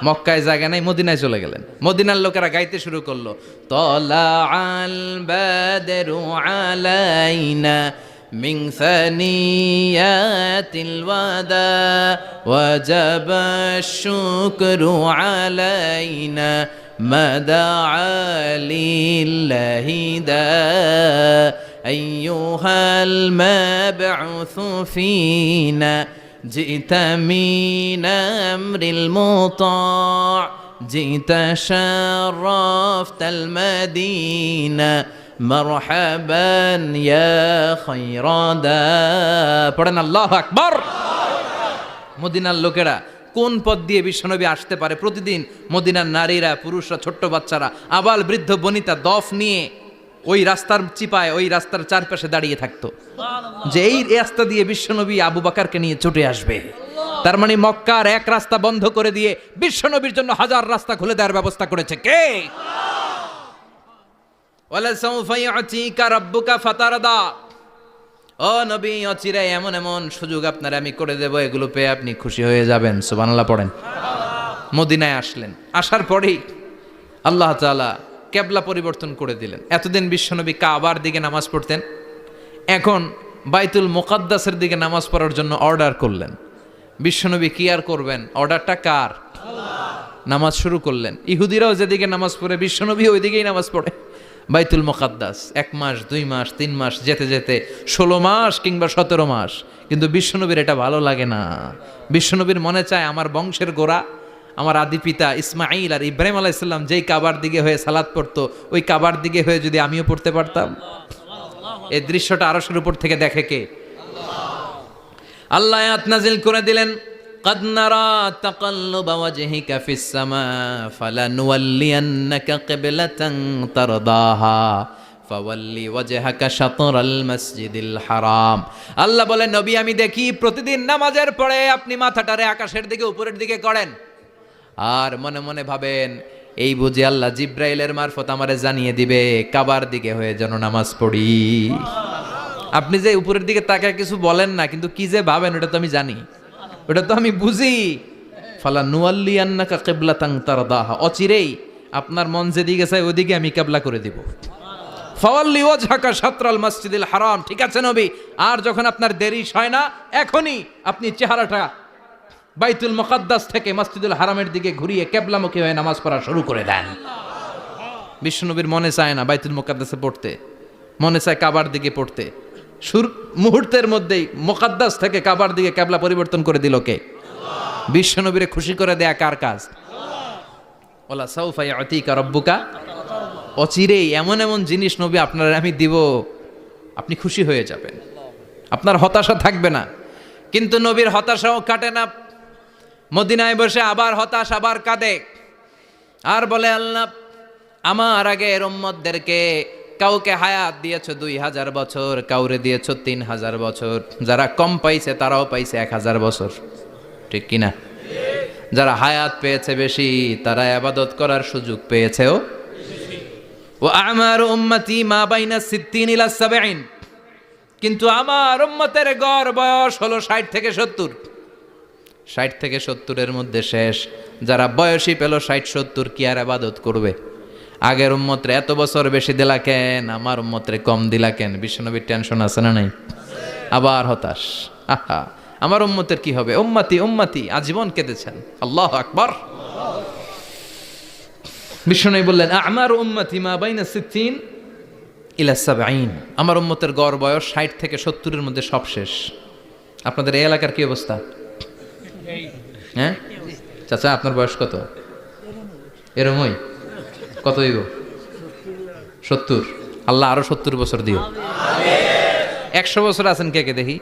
মক্কায় জায়গা নাই, মদিনায় চলে গেলেন। মদিনার লোকেরা গাইতে শুরু করলো, তলাআল বাদরু আলাইনা মিন সানিয়াতিল ওয়াদা ওয়াজাবা শুকরু আলাইনা মাদাআ লিল্লাহি দা আইয়ুহাল মাবউসু ফিনা جئت من أمر المطاع جئت شرفت المدينة مرحبا يا خير دا পড়েন আল্লাহু আকবার। মদিনার লোকেরা কোন পথ দিয়ে বিশ্বনবী আসতে পারে? প্রতিদিন মদিনার নারীরা, পুরুষরা, ছোট্ট বাচ্চারা, আবাল বৃদ্ধ বনিতা দফ নিয়ে ওই রাস্তার চিপায়, ওই রাস্তার চারপাশে দাঁড়িয়ে থাকতো, যে এই রাস্তা দিয়ে বিশ্বনবী আবু বকরকে নিয়ে ছুটে আসবে। তার মানে মক্কার এক রাস্তা বন্ধ করে দিয়ে বিশ্বনবীর জন্য হাজার রাস্তা খুলে দেওয়ার ব্যবস্থা করেছে কে? ওয়ালা সাউফা ইউতিকা রাব্বুকা ফাতারদা। ও নবী, অচিরে এমন এমন সুযোগ আপনার আমি করে দেব, এগুলো পেয়ে আপনি খুশি হয়ে যাবেন। সুবহানাল্লাহ পড়েন। মদিনায় আসলেন, আসার পরেই আল্লাহ তাআলা কিবলা পরিবর্তন করে দিলেন। এতদিন বিশ্বনবী কাবার দিকে নামাজ পড়তেন, এখন বাইতুল মুকাদ্দাসের দিকে নামাজ পড়ার জন্য অর্ডার করলেন। বিশ্বনবী কি আর করবেন, অর্ডারটা কার? নামাজ শুরু করলেন। ইহুদিরাও যেদিকে নামাজ পড়ে বিশ্বনবী ওই দিকেই নামাজ পড়ে। বাইতুল মুকাদ্দাস 1 মাস 2 মাস 3 মাস যেতে যেতে 16 মাস কিংবা 17 মাস, কিন্তু বিশ্বনবীর এটা ভালো লাগে না। বিশ্বনবীর মনে চায় আমার বংশের গোড়া, আমার আদি পিতা ইসমাইল আর ইব্রাহিম আলাইহিস সালাম যেই কাবার দিকে হয়ে সালাত পড়তো, ওই কাবার দিকে হয়ে যদি আমিও পড়তে পারতাম। এই দৃশ্যটা আরশের উপর থেকে দেখে কে? আল্লাহ আয়াত নাজিল করে দিলেন, قد نرى تقلب وجهك في السماء فلنولينك قبلة ترضاها فولي وجهك شطر المسجد الحرام। আল্লাহ বলে, নবী আমি দেখি প্রতিদিন নামাজের পরে আপনি মাথাটারে আকাশের দিকে উপরের দিকে করেন, আর মনে মনে ভাবেন এই বুঝি আল্লাহ জিব্রাইলের মারফত আমারে জানিয়ে দিবে কাবার দিকে হয়ে যেন নামাজ পড়ি। আপনি যে উপরের দিকে তাকায় কিছু বলেন না, কিন্তু কি যে ভাবেন ওটা তো আমি জানি, ওটা তো আমি বুঝি। ফালা নুয়াল্লিয়ান্নাকা কিবলাতান তারদাহা, অচিরেই আপনার মন যেদিকে চায় ওদিকে আমি কিবলা করে দিব। ফাওয়াল্লি ওয়াজহাকা শাতরাল মসজিদিল হারাম। ঠিক আছে নবী, আর যখন আপনার দেরি হয় না, এখনই আপনি চেহারাটা বাইতুল মুকাদ্দাস থেকে মসজিদুল হারামের দিকে ঘুরিয়ে কিবলামুখী হয়ে নামাজ পড়া শুরু করে দেন। বিশ্বনবীর মনে চায় না বাইতুল মুকাদ্দাসে পড়তে, মনে চায় কাবার দিকে পড়তে। মুহূর্তের মধ্যেই মুকাদ্দাস থেকে কাবার দিকে কিবলা পরিবর্তন করে দিল কে? বিশ্বনবীরে খুশি করে দেয়া কার কাজ? ওয়ালা সাউফা ইউতিকা রাব্বুকা। অচিরেই এমন এমন জিনিস নবী আপনার আমি দিব, আপনি খুশি হয়ে যাবেন, আপনার হতাশা থাকবে না। কিন্তু নবীর হতাশাও কাটে না। মদিনায় বসে আবার হতাশ, আবার কাঁদে, আর বলে আল্লাহ আমার আগের উম্মতদেরকে কাউকে হায়াত দিয়েছো 2000 বছর, কাউরে দিয়েছো 3000 বছর, যারা কম পাইছে তারাও পাইছে 1000 বছর, ঠিক কিনা? যারা হায়াত পেয়েছে বেশি তারা ইবাদত করার সুযোগ পেয়েছেও। ওয়া আমারু উম্মতি মা বাইনা 60 ইলা 70, কিন্তু আমার উম্মতের গড় বয়স হলো 60 থেকে 70। 60 থেকে 70-এর মধ্যে শেষ। যারা বয়সী পেল 60-70 কি আর ইবাদত করবে? আগের উম্মতরে এত বছর বেশি দিলা কেন, আমার উম্মতরে কম দিলা কেন? বিশ্বনবীর টেনশন আছে না নাই? আবার হতাশ, আহা আমার উম্মতের কি হবে? উম্মতি উম্মতি আজীবন কেঁদেছেন। আল্লাহু আকবার। বিশ্বনবী বললেন আমার উম্মতি মা বাইনা 60 ইলা 70, আমার উম্মতের গড় বয়স 60 থেকে 70-এর মধ্যে সব শেষ। আপনাদের এই এলাকার কি অবস্থা? হ্যাঁ চাচা, আপনার বয়স কত? এরমই কত হইব? 70। আল্লাহ আরো 70 বছর দিও। 100 বছর আছেন কে কে দেখি?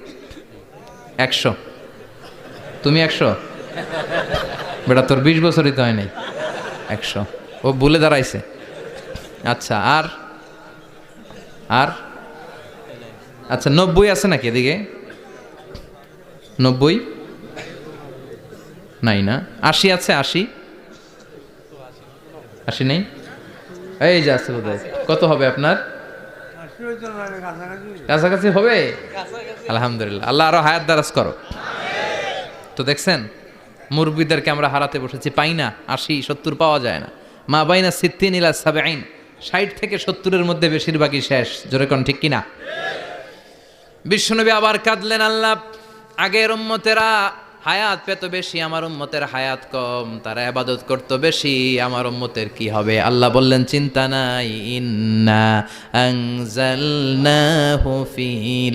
100। তুমি 100? বেটা তোর 20 বছরই তো হয় নাই। 100 ও ভুলে দাঁড়াইছে। আচ্ছা, আর আর আচ্ছা 90 আছে নাকি এদিকে? 90 নাই না? 80 আছে? 80 নেই? এই যে আছে বোধহয়। কত হবে আপনার? কাছাকাছি হবে। আলহামদুলিল্লাহ, আল্লাহ আরো হায়াত দারাজ করো। তো দেখছেন মুরব্বীদেরকে আমরা হারাতে বসেছি, পাই না। 80 70 পাওয়া যায় না। মা বাইনা 60 ইলা 70, 60 থেকে 70-এর মধ্যে বেশিরভাগই শেষ। জোরে কোন ঠিক কিনা? বিশ্বনবী আবার কাঁদলেন, আল্লাহ আগের উম্মতেরা হায়াত পেত বেশি, আমার উম্মতের হায়াত কম, তারা ইবাদত করতো বেশি, আমার উম্মতের কি হবে? আল্লাহ বললেন চিন্তা নাই, ইন্না আনজালনাহু ফি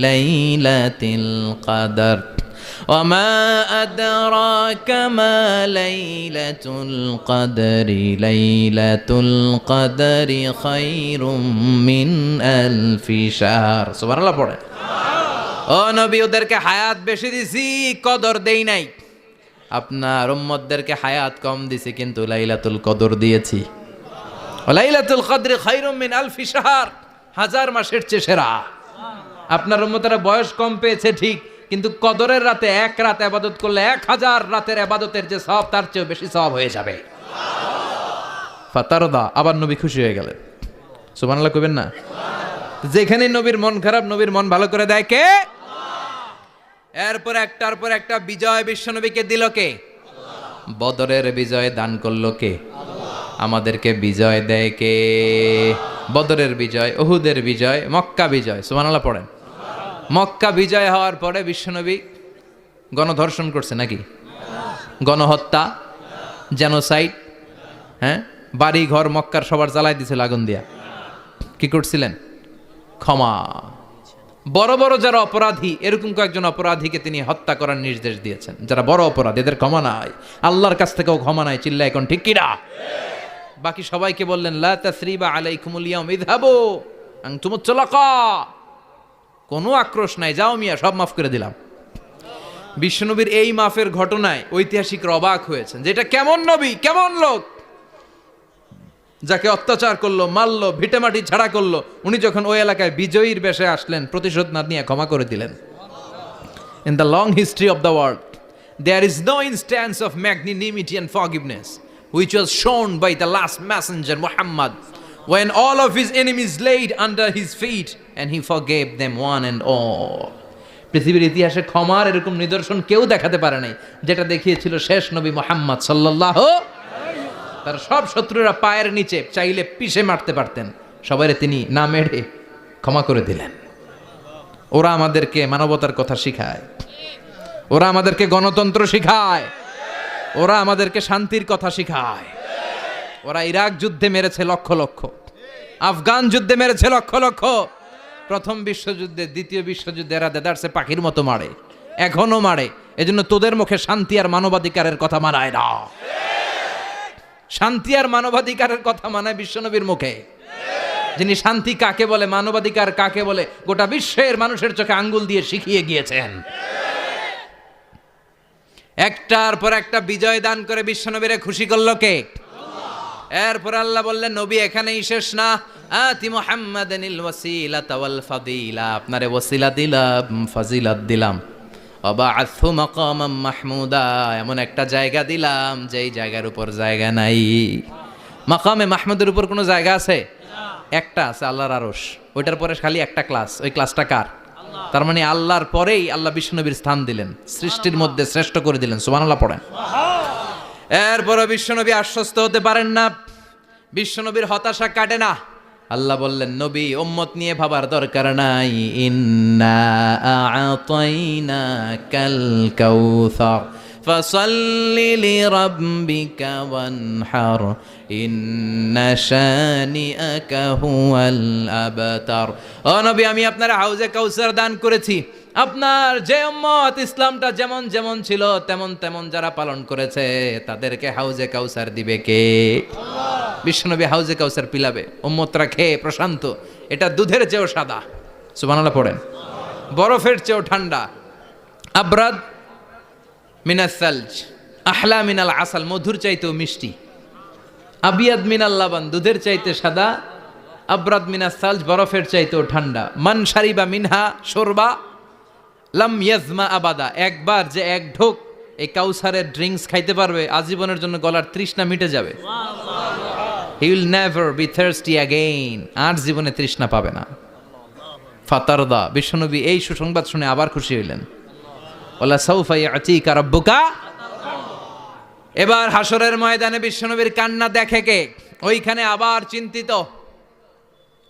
লাইলাতিল কদর ওয়ামা আদরাকা মা লাইলাতুল কদরি লাইলাতুল কদরি খায়রুম মিন আলফি শাহর। সুবহানাল্লাহ পড়ে। ও নবী, ওদেরকে হায়াত বেশি দিছি, কদর দেই নাই। আপনার উম্মতদেরকে হায়াত কম দিছি, কিন্তু লাইলাতুল কদর দিয়েছি। লাইলাতুল কদরি খায়রুম মিন আলফি শাহর, 1000 মাসের চেয়ে সেরা। আপনার উম্মতেরা বয়স কম পেয়েছে ঠিক, কিন্তু কদরের রাতে এক রাত ইবাদত করলে 1000 রাতের ইবাদতের যে সওয়াব তার চেয়ে বেশি সওয়াব হয়ে যাবে। ফাতারদা, আবার নবী খুশি হয়ে গেলেন। সুবহানাল্লাহ কইবেন না? যেখানে নবীর মন খারাপ, নবীর মন ভালো করে দেয় কে? এরপর একটার পর একটা বিজয় বিশ্বনবীকে দিল কে? বদরের বিজয় দান করলো কে? আমাদেরকে বিজয় দেয় কে? বদরের বিজয়, উহুদের বিজয়, মক্কা বিজয়। সুবহানাল্লাহ পড়েন। মক্কা বিজয় হওয়ার পরে বিশ্বনবী গণধর্ষণ করছে নাকি? গণহত্যা, জেনোসাইড, হ্যাঁ, বাড়ি ঘর মক্কার সবার জ্বালাই দিছিল আগুন দিয়া। কি করছিলেন? ক্ষমা। বড় বড় যারা অপরাধী, এরকম কয়েকজন অপরাধীকে তিনি হত্যা করার নির্দেশ দিয়েছেন। যারা বড় অপরাধী, এদের ক্ষমা নাই, আল্লাহর কাছ থেকেও ক্ষমা নাই। চিল্লা এখন ঠিক কিনা? বাকি সবাইকে বললেন লা তাসরিবা আলাইকুমুল ইয়াউম ইযহাবু আনতুমুত তুলাকা, কোনো আক্রোশ নাই, যাও মিয়া, সব মাফ করে দিলাম। বিশ্বনবীর এই মাফের ঘটনায় ঐতিহাসিকরা অবাক হয়েছেন, যেটা কেমন নবী, কেমন লোক, যাকে অত্যাচার করলো, মারলো, ভিটেমাটি ছাড়া করলো, উনি যখন ওই এলাকায় বিজয়ীর বেশে আসলেন, প্রতিশোধ না নিয়ে ক্ষমা করে দিলেন। In the long history of the world there is no instance of magnanimity and forgiveness which was shown by the last messenger Muhammad when all of his enemies laid under his feet and he forgave them one and all. পৃথিবীর ইতিহাসে ক্ষমার এরকম নিদর্শন কেউ দেখাতে পারে নাই, যেটা দেখিয়েছিল শেষ নবী মুহাম্মদ সাল্লাল্লাহু। তার সব শত্রুরা পায়ের নিচে চাইলে পিষে মারতে পারতেন, সবাইরে তিনি না মেরে ক্ষমা করে দিলেন। ওরা আমাদেরকে মানবতার কথা শিখায়, ওরা আমাদেরকে গণতন্ত্র শিখায়, ওরা আমাদেরকে শান্তির কথা শিখায়। ওরা ইরাক যুদ্ধে মেরেছে লক্ষ লক্ষ, আফগান যুদ্ধে মেরেছে লক্ষ লক্ষ, প্রথম বিশ্বযুদ্ধে, দ্বিতীয় যুদ্ধে এরা দেদারসে পাখির মতো মারে, এখনো মারে। এজন্য তোদের মুখে শান্তি আর মানবাধিকারের কথা মানায় না। শান্তি আর মানবাধিকারের কথা মানায় বিশ্বনবীর মুখে। যিনি শান্তি কাকে বলে, মানবাধিকার কাকে বলে, গোটা বিশ্বের মানুষের চোখে আঙ্গুল দিয়ে শিখিয়ে গিয়েছেন। একটার পর একটা বিজয় দান করে বিশ্বনবীরে খুশি করলো কে? এরপর আল্লাহ বললেন, নবী এখানেই শেষ না, আতি মুহাম্মাদানিল ওয়াসিলাতা ওয়াল ফাদিলা, আপনারে ওয়াসিলা দিলাম, ফাজিলাত দিলাম, ওয়াবাআসহু মাকামাম মাহমুদা, এমন একটা জায়গা দিলাম যেই জায়গার উপর জায়গা নাই। মাকামে মাহমুদের উপর কোনো জায়গা আছে? একটা আছে, আল্লাহর আরশ। ওইটার পরে খালি একটা ক্লাস, ওই ক্লাসটা কার? তার মানে আল্লাহর পরেই আল্লাহ বিশ্বনবীর স্থান দিলেন, সৃষ্টির মধ্যে শ্রেষ্ঠ করে দিলেন। সুবহানাল্লাহ পড়েন। এরপরে বিশ্বনবী আশ্বস্ত হতে পারেন না, বিশ্বনবীর হতাশা কাটে না। আল্লাহ বললেন, নবী উম্মত নিয়ে ভাবার দরকার নাই, ইন্না আ'তাইনাকাল কাউসার ফাসাল্লি লিরাব্বিকা ওয়ানহার ইন্না শানিআকা হুয়াল আবতার। ও নবী, আমি আপনার হাউজে কাউসার দান করেছি। আপনার যে উম্মত ইসলামটা যেমন যেমন ছিল তেমন তেমন যারা পালন করেছে, তাদেরকে হাউজে কাউসার দিবে কে? বিশ্বনবী হাউজে কাউসার পিলাবে, উম্মতরা খেয়ে প্রশান্ত। এটা দুধের চেয়েও সাদা, সুবহানাল্লাহ পড়েন, বরফের চেয়েও ঠান্ডা। আবরাদ মিনাস সালজ আহলা মিনাল আসাল, মধুর চাইতেও মিষ্টি। আবিয়াদ মিনাল লাবান, দুধের চাইতে সাদা। আবরাদ মিনাস সালজ, বরফের চাইতেও ঠান্ডা। মান শারিবা মিনহা শরবা লাম ইয়াজমা আবাদা, একবার যে এক ঢোক এই কাউসারের ড্রিঙ্কস খাইতে পারবে, আজীবনের জন্য গলার তৃষ্ণা মিটে যাবে। He will never be thirsty again, আর জীবনে তৃষ্ণা পাবে না। ফাতারদা, বিশ্বনবী এই সুসংবাদ শুনে আবার খুশি হইলেন। ওয়ালা সাউফা ইয়াতিকা রাব্বুকা। এবার হাসরের ময়দানে বিশ্বনবীর কান্না দেখে কে? ওইখানে আবার চিন্তিত,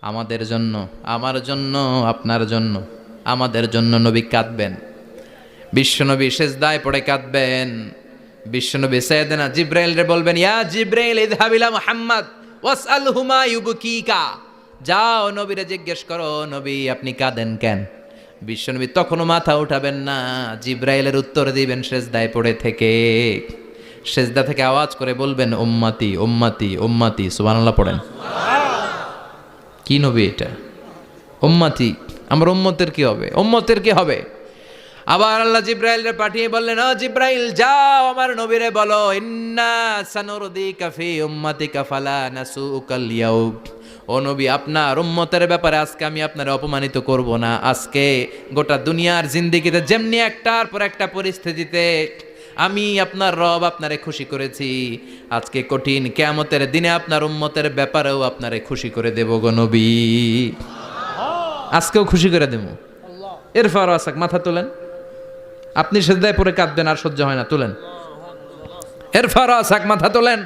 আমাদের জন্য, আমার জন্য, আপনার জন্য, আমাদের জন্য নবী কাঁদবেন। বিশ্বনবী সেজদায় পড়ে কাঁদবেন। বিশ্বনবী সাইয়েদনা জিব্রাইলরে বলবেন, ইয়া জিব্রাইল ইযহাব ইলা মুহাম্মদ ওয়াসআলহু মা ইউবকিকা, যাও নবীরে জিজ্ঞেস করো, নবী আপনি কাঁদেন কেন? বিশ্বনবী তখনও মাথা উঠাবেন না, জিব্রাইলের উত্তর দিবেন সেজদায় পড়ে থেকে। সেজদা থেকে আওয়াজ করে বলবেন, উম্মতি উম্মতি উম্মতি। সুবহানাল্লাহ পড়েন। কি নবী এটা? উম্মতি, আমার উম্মতের কি হবে? উম্মতের কি হবে? আবার আল্লাহ জিব্রাইলরে পাঠিয়ে বললেন, ও জিব্রাইল যাও আমার নবীরে বলো, ইন্না সানুরদিকা ফি উম্মাতিকা ফালা নাসুকাল ইয়াউম ও নবী, আপনার উম্মতের ব্যাপারে আজকে আমি আপনার অপমানিত করব না। আজকে গোটা দুনিয়ার জিন্দেগিতে যেমনি একটার পর একটা পরিস্থিতিতে আমি আপনার রব আপনারে খুশি করেছি, আজকে কঠিন কিয়ামতের দিনে আপনার উম্মতের ব্যাপারেও আপনারে খুশি করে দেব গো নবী। আজকেও খুশি করে দেব। এরপর আসাক, মাথা তোলেন। আপনি সেজদায় পড়ে কাঁদবেন, আর সহ্য হয় না, তুলেন। এরপর আসাক, মাথা তোলেন।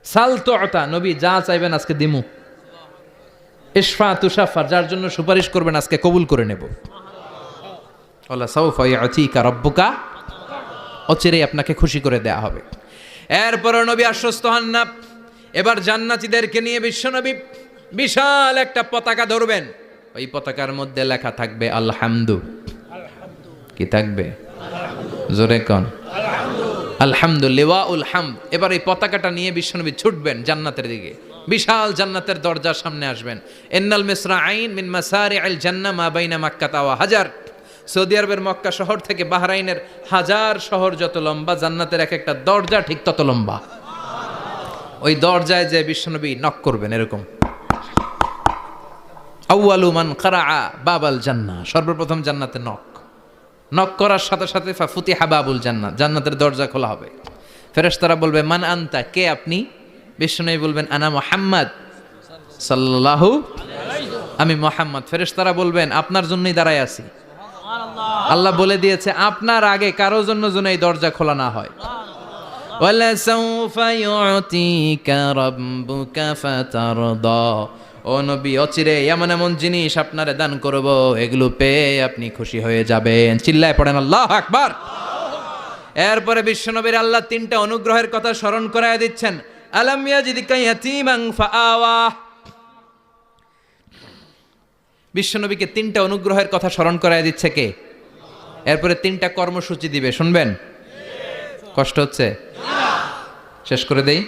সাল তো আতা, নবী যা চাইবেন আজকে দিমু। ইশফা তুশাফার, যার জন্য সুপারিশ করবেন আজকে কবুল করে নেব। আল্লাহ সাউফা ইয়াতিকা রাব্বুকা, অচিরেই আপনাকে খুশি করে দেয়া হবে। এরপর নবী আশ্বস্ত হন না। এবার জান্নাতীদেরকে নিয়ে বিশ্বনবী বিশাল একটা পতাকা ধরবেন। ওই পতাকার মধ্যে লেখা থাকবে আলহামদু। কি থাকবে? জোরে কোন আলহামদুলিল্লাহ উল হামদ। এবার এই পতাকাটা নিয়ে বিশ্বনবী ছুটবেন জান্নাতের দিকে। বিশাল জান্নাতের দরজার সামনে আসবেন। ইন্নাল মিসরাঈন মিন মাসারিআল জান্নাহ মা বাইনা মাক্কাতা ওয়া হাজার। সৌদি আরবের মক্কা শহর থেকে বাহরাইনের হাজার শহর যত লম্বা, জান্নাতের এক একটা দরজা ঠিক তত লম্বা। ওই দরজায় যে বিশ্বনবী নক করবেন এরকম, আউয়ালু মান কারাআ বাবাল জান্নাহ, সর্বপ্রথম জান্নাতে নক করার সাথে সাথে ফাফুতিহা বাবুল জান্নাত, জান্নাতের দরজা খোলা হবে। ফেরেশতারা বলবে মান আনতা, কে আপনি? বিশ্বনবী বলবেন আনা মুহাম্মদ সাল্লাল্লাহু আলাইহি, আমি মুহাম্মদ। ফেরেশতারা বলবেন আপনার জন্যই দাঁড়ায় আছি। আল্লাহ বলে দিয়েছে আপনার আগে কারোর জন্য যেন এই দরজা খোলা না হয়। ওয়ালা সাউফা ইউতিকা রাব্বুকা ফাতারদা, ও নবী অচিরে এমন এমন জিনিস আপনারে দান করব, এগুলো পেয়ে আপনি খুশি হয়ে যাবেন। চিল্লায় পড়েন আল্লাহু আকবার। এরপরে বিশ্বনবীর আল্লাহ তিনটা অনুগ্রহের কথা স্মরণ করায় দিচ্ছেন। আলাম ইয়াজিদকা ইয়াতীমান ফাআওয়া, বিশ্বনবীকে তিনটা অনুগ্রহের কথা স্মরণ করায় দিচ্ছে কে? এরপরে তিনটা কর্মসূচি দিবে, শুনবেন? কষ্ট হচ্ছে? শেষ করে দেই।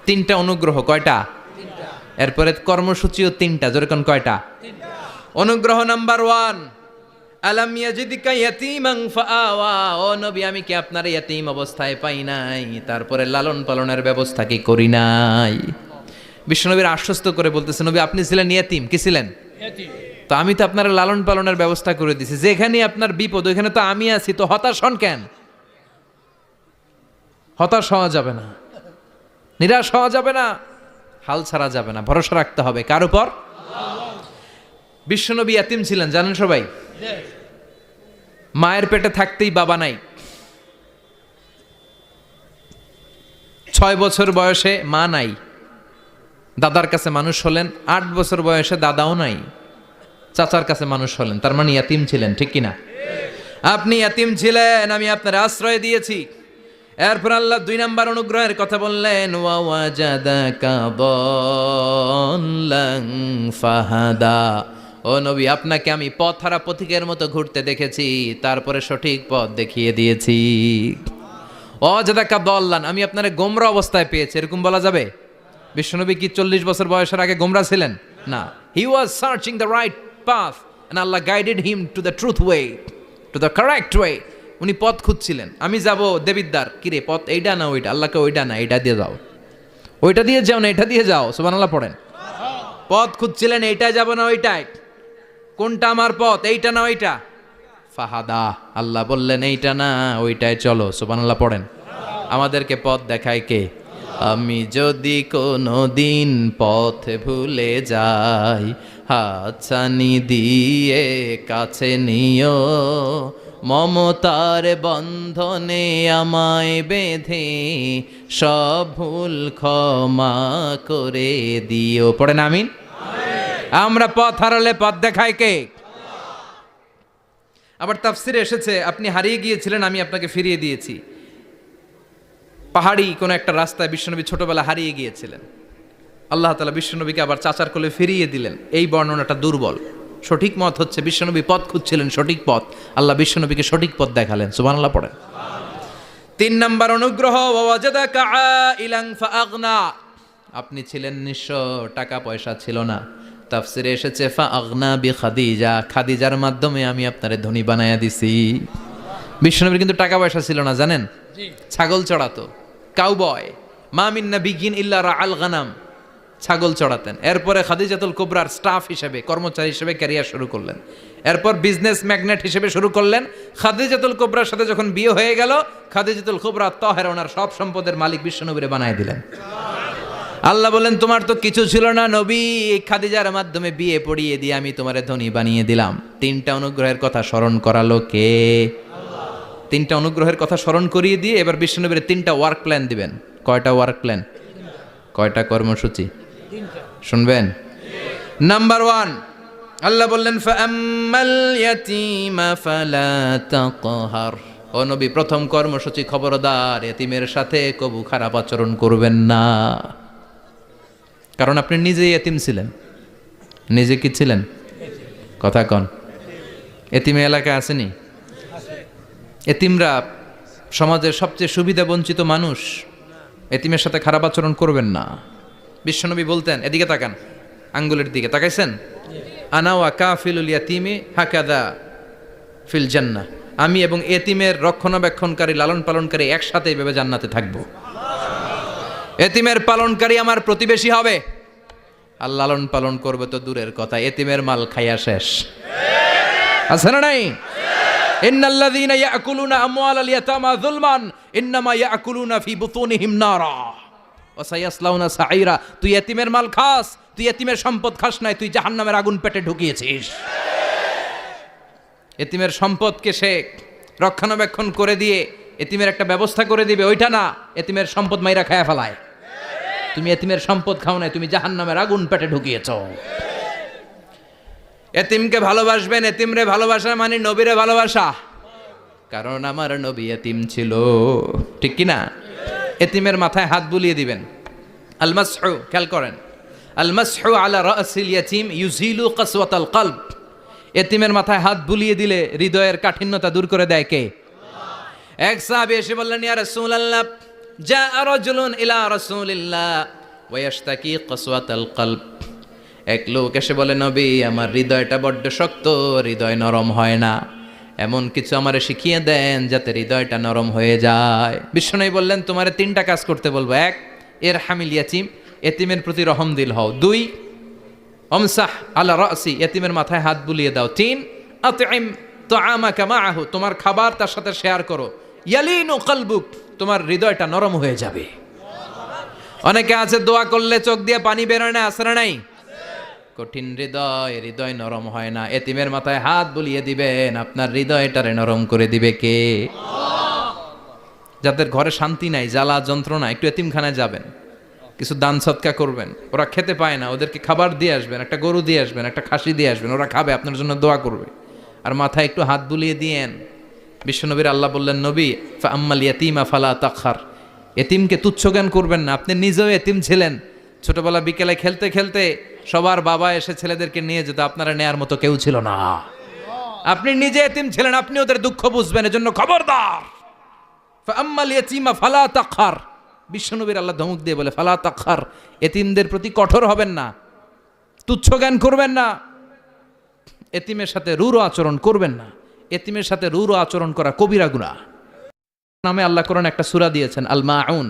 তিনটা অনুগ্রহ, কয়টা? এরপরে কর্মসূচিও তিনটা, যেরকম কয়টা? অনুগ্রহ নাম্বার 1, আলাম ইয়াজিদকা ইয়াতীমান ফাআওয়া, ও নবী আমি কি আপনার ইয়াতীম অবস্থায় পাই নাই, তারপরে লালন পালনের ব্যবস্থা কি করি নাই? বিশ্বনবীর আশ্বস্ত করে বলতেছে নবী আপনি ছিলেন ইয়াতীম, কি ছিলেন? তো আমি তো আপনার লালন পালনের ব্যবস্থা করে দিছি। যেখানে আপনার বিপদ ওইখানে তো আমি আছি, তো হতাশ হন কেন? হতাশ হওয়া যাবে না, নিরাশ হওয়া যাবে না, হাল ছাড়া যাবে না, ভরসা রাখতে হবে কার উপর? বিশ্বনবী ইয়াতীম ছিলেন, জানেন সবাই। মায়ের পেটে থাকতেই বাবা নাই। 6 বছর বয়সে মা নাই, দাদার কাছে মানুষ হলেন। 8 বছর বয়সে দাদাও নাই, চাচার কাছে মানুষ হলেন। তার মানে ইয়াতীম ছিলেন, ঠিক কিনা? আপনি ইয়াতীম ছিলেন, আমি আপনার আশ্রয় দিয়েছি। এরপর আল্লাহ 2 নাম্বার অনুগ্রহের কথা বললেন, ওয়া ওয়াজাদাকা দাল্লান ফাহাদা, ও নবী আপনাকে আমি পথহারা পথিকের মতো ঘুরতে দেখেছি, তারপরে সঠিক পথ দেখিয়ে দিয়েছি। ওয়াজাদাকা দাল্লান, আমি আপনারে গোমরা অবস্থায় পেয়েছি, এরকম বলা যাবে? বিশ্বনবী কি 40 বছর বয়সের আগে গোমরা ছিলেন? না, he was searching the right path and Allah guided him to the truth way, to the correct way. উনি পথ খুঁজছিলেন। আমি যাব দেবিদ্দার, কিরে পথ এইটা না ওইটা? আল্লাহকে ওইটা না এইটা দিয়ে যাও, ওইটা দিয়ে যাও না এটা দিয়ে যাও, সুবহানাল্লাহ পড়েন। পথ খুঁজছিলেন, এইটাই যাব না ওইটাই, কোনটা আমার পথ, এইটা না ওইটা? ফাহাদা, আল্লাহ বললেন এইটা না ওইটাই চলো, সুবহানাল্লাহ পড়েন। আমাদেরকে পথ দেখায় কে? আমি যদি কোনো দিন পথ ভুলে যাই, হাতছানি দিয়ে কাছে নিও, মমতার বন্ধনে আমায় বেঁধে সব ভুল ক্ষমা করে দিও। পড়েন আমিন। আমরা পথ হারালে পথ দেখায় কে? আবার তাফসিরে এসেছে আপনি হারিয়ে গিয়েছিলেন, আমি আপনাকে ফিরিয়ে দিয়েছি। পাহাড়ি কোন একটা রাস্তায় বিশ্বনবী ছোটবেলা হারিয়ে গিয়েছিলেন, আল্লাহ তাআলা বিশ্বনবীকে আবার চাচার কোলে ফিরিয়ে দিলেন। এই বর্ণনাটা দুর্বল। সঠিক মত হচ্ছে বিশ্বনবী পথ খুঁজছিলেন, সঠিক পথ, আল্লাহ বিশ্বনবীকে সঠিক পথ দেখালেন, সুবহানাল্লাহ পড়েন। 3 নাম্বার অনুগ্রহ, ওয়াজাদাকা আইলান ফাআগনা, আপনি ছিলেন নিঃস্ব, টাকা পয়সা ছিল না। তাফসিরে এসেছে ফাআগনা বিখাদিজা, খাদিজার মাধ্যমে আমি আপনারে ধনী বানায়া দিছি। বিশ্বনবীর কিন্তু টাকা পয়সা ছিল না, জানেন? ছাগল চড়াতো, কাউবয়। মা মিন নাবিয়্যিন ইল্লা রাআল গানাম, ছাগল চড়াতেন। এরপরে খাদিজাতুল কুবরার স্টাফ হিসেবে, কর্মচারী হিসেবে ক্যারিয়ার শুরু করলেন। এরপর বিজনেস ম্যাগনেট হিসেবে শুরু করলেন। খাদিজাতুল কুবরার সাথে যখন বিয়ে হয়ে গেল, খাদিজাতুল কুবরা তাহেরা ওনার সব সম্পদের মালিক বিশ্বনবীরে বানায় দিলেন। আল্লাহ বলেন, তোমার তো কিছু ছিল না নবী, এই খাদিজার মাধ্যমে বিয়ে পড়িয়ে দিয়ে আমি তোমারে ধনী বানিয়ে দিলাম। তিনটা অনুগ্রহের কথা স্মরণ করালো কে? তিনটা অনুগ্রহের কথা স্মরণ করিয়ে দিয়ে এবার বিশ্বনবীর তিনটা ওয়ার্ক প্ল্যান দিবেন। কয়টা ওয়ার্ক প্ল্যান? কয়টা কর্মসূচি? শুনবেন। নাম্বার 1, আল্লাহ বললেন ফাআম্মাল ইয়াতীমা ফালা তাকহার। ও নবী, প্রথম কর্মসূচি, খবরদার এতিমের সাথে কবু খারাপ আচরণ করবেন না। কারণ আপনি নিজেই এতিম ছিলেন। নিজে কি ছিলেন? কথা কন। এতিমে এলাকায় আসেনি? এতিমরা সমাজের সবচেয়ে সুবিধা বঞ্চিত মানুষ। এতিমের সাথে খারাপ আচরণ করবেন না। বিশ্বনবী বলতেন, এদিকে তাকান, আঙ্গুলের দিকে তাকাইছেন, আনা ওয়া কাফিলুল ইয়াতীমি হাকাদা ফিল জান্নাহ। আমি এবং এতিমের রক্ষণাবেক্ষণকারী, লালন পালনকারী একসাথে এইভাবে জান্নাতে থাকব। এতিমের পালনকারী আমার প্রতিবেশী হবে, আর লালন পালন করবে তো দূরের কথা, এতিমের মাল খাইয়া শেষ। আছে না নাই? ইন্নাল্লাযীনা ইয়াকুলুনা আমওয়ালাল ইয়াতামা যুলমান ইন্নামা ইয়াকুলুনা ফি বুতুনিহিম নারা ওয়া সায়াসলাউনা সাঈরা। তুই এতিমের মাল খাস, তুই এতিমের সম্পদ খাস নাই, তুই জাহান্নামের আগুন পেটে ঢুকিয়েছিস। এতিমের সম্পদকে সে রক্ষণাবেক্ষণ করে দিয়ে এতিমের একটা ব্যবস্থা করে দিবে, ওইটা না, এতিমের সম্পদ মাইরা খায়া ফেলায়। তুমি এতিমের সম্পদ খাও নাই, তুমি জাহান্নামের আগুন পেটে ঢুকিয়েছো। এতিমকে ভালোবাসবেন। এতিমরে ভালোবাসা মানে নবীরে ভালোবাসা, কারণ আমার নবী এতিম ছিল, ঠিক কি না? এতিমের মাথায় হাত বুলিয়ে দিবেন। আল মাসহু, খেয়াল করেন, আল মাসহু আলা রাসিল ইয়াতীম ইউজিলু কাসওয়াতাল কলব। এতিমের মাথায় হাত বুলিয়ে দিলে হৃদয়ের কাঠিন্যতা দূর করে দেয় কে? এক সাহাবী এসে বললেন, ইয়া রাসূলুল্লাহ, জাআ রাজুলুন ইলা রাসূলিল্লাহ ওয়া ইয়াশতাকি কাসওয়াতাল কলব। এক লোক এসে বলে, নবী, আমার হৃদয়টা বড্ড শক্ত, হৃদয় নরম হয় না, এমন কিছু আমারে শিখিয়ে দেন যাতে হৃদয়টা নরম হয়ে যায়। বিশ্বনবী বললেন, তোমারে 3টা কাজ করতে বলবো। 1, ইরহামিল ইয়াতীম, এতিমের প্রতি রহম দিল হও। 2, আমসাহ আলা রাসি, এতিমের মাথায় হাত বুলিয়ে দাও। 3, আতইম তাআমাকা মাআহু, তোমার খাবার তার সাথে শেয়ার করো। ইয়ালিনু কলবুক, তোমার হৃদয়টা নরম হয়ে যাবে। অনেকে আছে দোয়া করলে চোখ দিয়ে পানি বের হয় না, আছে না নাই? কঠিন হৃদয়, হৃদয় নরম হয় না। এতিমের মাথায় হাত বুলিয়ে দিবেন, আপনার হৃদয়টারে নরম করে দিবে কে? যাদের ঘরে শান্তি নাই, জ্বালা যন্ত্রণা, একটু এতিমখানায় যাবেন, কিছু দান সৎকা করবেন। ওরা খেতে পায় না, ওদেরকে খাবার দিয়ে আসবেন, একটা গরু দিয়ে আসবেন, একটা খাসি দিয়ে আসবেন, ওরা খাবে, আপনার জন্য দোয়া করবে। আর মাথায় একটু হাত বুলিয়ে দিয়েন। বিশ্বনবীর আল্লাহ বললেন, নবী, ফাআম্মাল ইয়াতীমা ফালা তাকহার, এতিমকে তুচ্ছ জ্ঞান করবেন না। আপনি নিজেও এতিম ছিলেন। ছোটবেলা বিকেলে খেলতে খেলতে সবার বাবা এসে ছেলেদেরকে নিয়ে যেত, আপনারা নেয়ার মতো কেউ ছিল না। আপনি নিজে এতিম ছিলেন, আপনি ওদের দুঃখ বুঝবেন, এজন্য খবরদার। ফাআম্মাল ইয়াতীমা ফালা তাকহার, বিশ্বনবীর আল্লাহ ধমক দিয়ে বলে, ফালা তাকহার, এতিমদের প্রতি কঠোর হবেন না, তুচ্ছ জ্ঞান করবেন না, এতিমের সাথে রূঢ় আচরণ করবেন না। এতিমের সাথে রূঢ় আচরণ করা কবিরা গুনাহ। নামে আল্লাহ কোরআন একটা সূরা দিয়েছেন, আল মাউন।